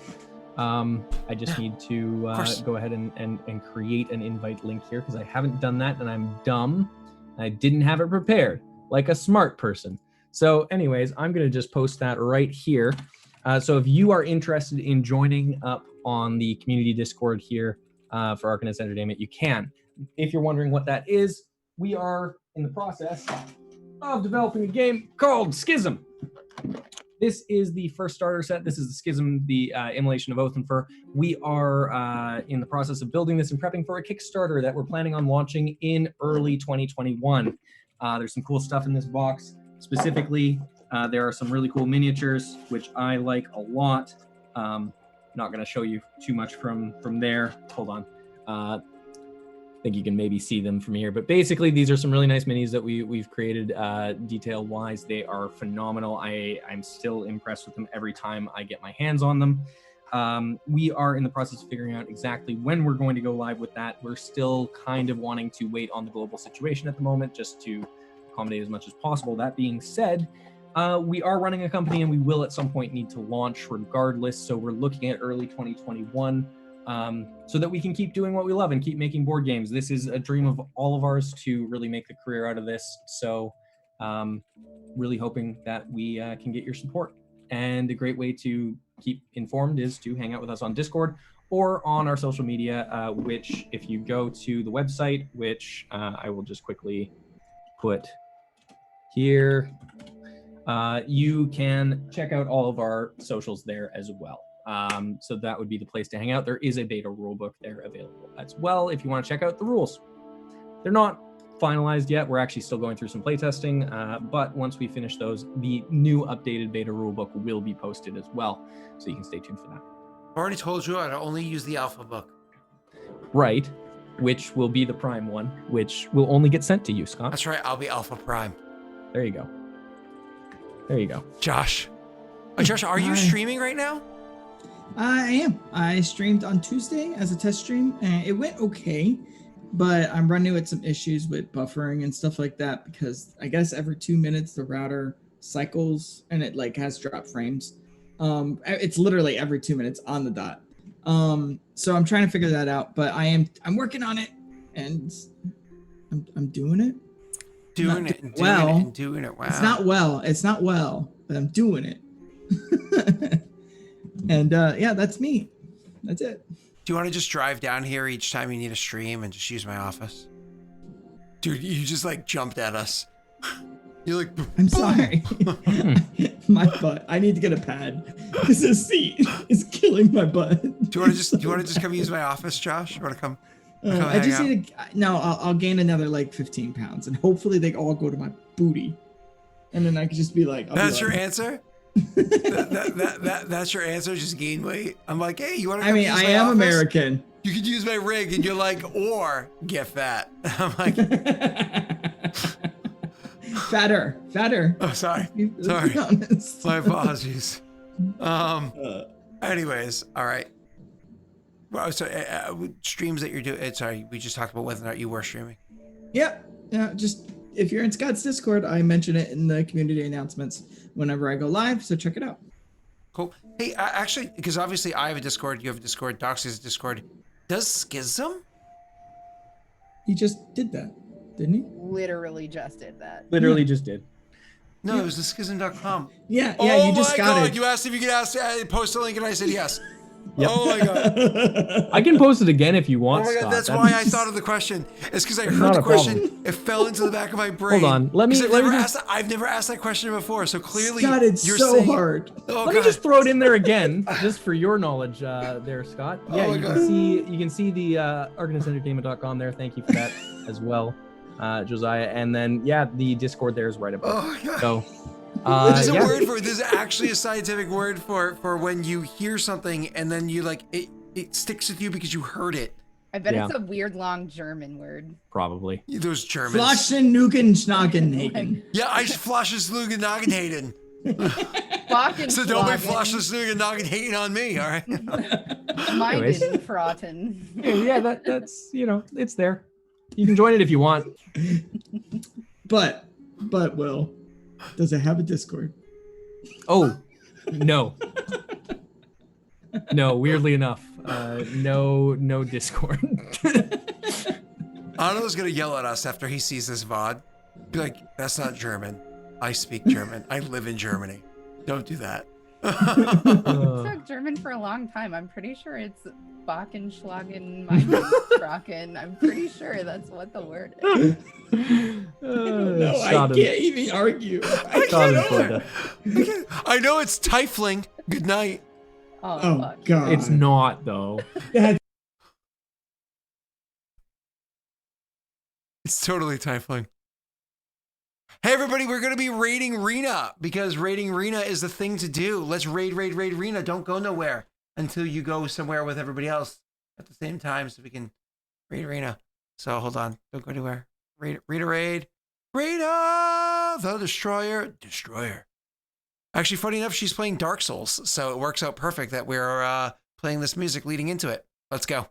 I just need to go ahead and create an invite link here because I haven't done that and I'm dumb. I didn't have it prepared like a smart person. So anyways, I'm going to just post that right here. So if you are interested in joining up on the community Discord here for Arcanist Entertainment, you can. If you're wondering what that is, we are in the process of developing a game called Schism. This is the first starter set. This is the Schism, the Immolation of Oath. We are in the process of building this and prepping for a Kickstarter that we're planning on launching in early 2021. There's some cool stuff in this box. Specifically, there are some really cool miniatures, which I like a lot. Not going to show you too much from there. Hold on. I think you can maybe see them from here. But basically, these are some really nice minis that we've created detail-wise. They are phenomenal. I'm still impressed with them every time I get my hands on them. We are in the process of figuring out exactly when we're going to go live with that. We're still kind of wanting to wait on the global situation at the moment just to accommodate as much as possible. That being said, we are running a company and we will at some point need to launch regardless. So we're looking at early 2021 so that we can keep doing what we love and keep making board games. This is a dream of all of ours to really make a career out of this. So really hoping that we can get your support. And a great way to keep informed is to hang out with us on Discord or on our social media, which if you go to the website, which I will just quickly put here, you can check out all of our socials there as well. So that would be the place to hang out. There is a beta rulebook there available as well if you want to check out the rules. They're not finalized yet. We're actually still going through some playtesting, but once we finish those, the new updated beta rulebook will be posted as well. So you can stay tuned for that. I already told you I'd only use the alpha book. Right, which will be the prime one, which will only get sent to you, Scott. That's right, I'll be alpha prime. There you go. There you go. Josh. Oh, Josh, are you streaming right now? I am. I streamed on Tuesday as a test stream, and it went okay, but I'm running with some issues with buffering and stuff like that because I guess every 2 minutes the router cycles and it like has drop frames. It's literally every 2 minutes on the dot. So I'm trying to figure that out, but I'm working on it, and I'm doing it. Doing it well. It's not well, but I'm doing it. And yeah, that's me. That's it. Do you want to just drive down here each time you need a stream and just use my office? Dude, you just like jumped at us. You're like, I'm sorry. My butt. I need to get a pad. This seat is killing my butt. Do you want to just come use my office, Josh? You want to come? I just need to. No, I'll gain another like 15 pounds, and hopefully they all go to my booty, and then I could just be like. That's your answer. That's your answer. Just gain weight. I'm like, hey, you want to? I mean, I am American. You could use my rig, and you're like, or get fat. I'm like, fatter. Oh, sorry. My apologies. Anyways, all right. Well, so streams that you're doing. Sorry, we just talked about whether or not you were streaming. Yep. Yeah. Just if you're in Scott's Discord, I mention it in the community announcements whenever I go live. So check it out. Cool. Hey, actually, because obviously I have a Discord, you have a Discord, Doxy has a Discord. Does Schism? He just did that, didn't he? Literally just did that. Literally just did. No, it was the schism.com. Yeah, you just got it. You asked if you could post a link and I said yes. Yep. Oh my god. I can post it again if you Oh want. my god, Scott. that's why I thought of the question. It's because I heard not the a question. problem. It fell into the back of my brain. Hold on, let me 'Cause just- I've never asked that question before. So clearly, God, it's you're so saying, hard. Oh Let god. me just throw it in there again, just for your knowledge, there, Scott. Yeah, my you God. can see the arcanentertainment.com there. Thank you for that as well, Josiah. And then the Discord there is right above. Oh my god. So, There's a yeah. word for it. There's actually a scientific word for when you hear something and then you like it sticks with you because you heard it. I bet Yeah. it's a weird long German word. Probably. Those Germans. Flaschen Nugen Schnagenhagen. Yeah, I flashes Lugenagenhaden. Flocken So don't be Schlagen. flashes Lugenagenhaden on me, all right? Mine Anyways. didn't frotten. Yeah, that's it's there. You can join it if you want. But Will, does it have a Discord? Oh, no. No, weirdly enough, no Discord. Otto's gonna yell at us after he sees this VOD. Be like, that's not German. I speak German. I live in Germany. Don't do that. I took German for a long time. I'm pretty sure it's Backenschlagen, Meinungsprachen. I'm pretty sure that's what the word is. No, I can't even argue. I know it's Tiefling. Good night. Oh Fuck. god. It's not though. It's totally Tiefling. Hey everybody, we're gonna be raiding Rena because raiding Rena is the thing to do. Let's raid Rena. Don't go nowhere until you go somewhere with everybody else at the same time so we can raid Rena. So hold on, don't go anywhere. Raid. Rena, the Destroyer. Actually, funny enough, she's playing Dark Souls, so it works out perfect that we're playing this music leading into it. Let's go.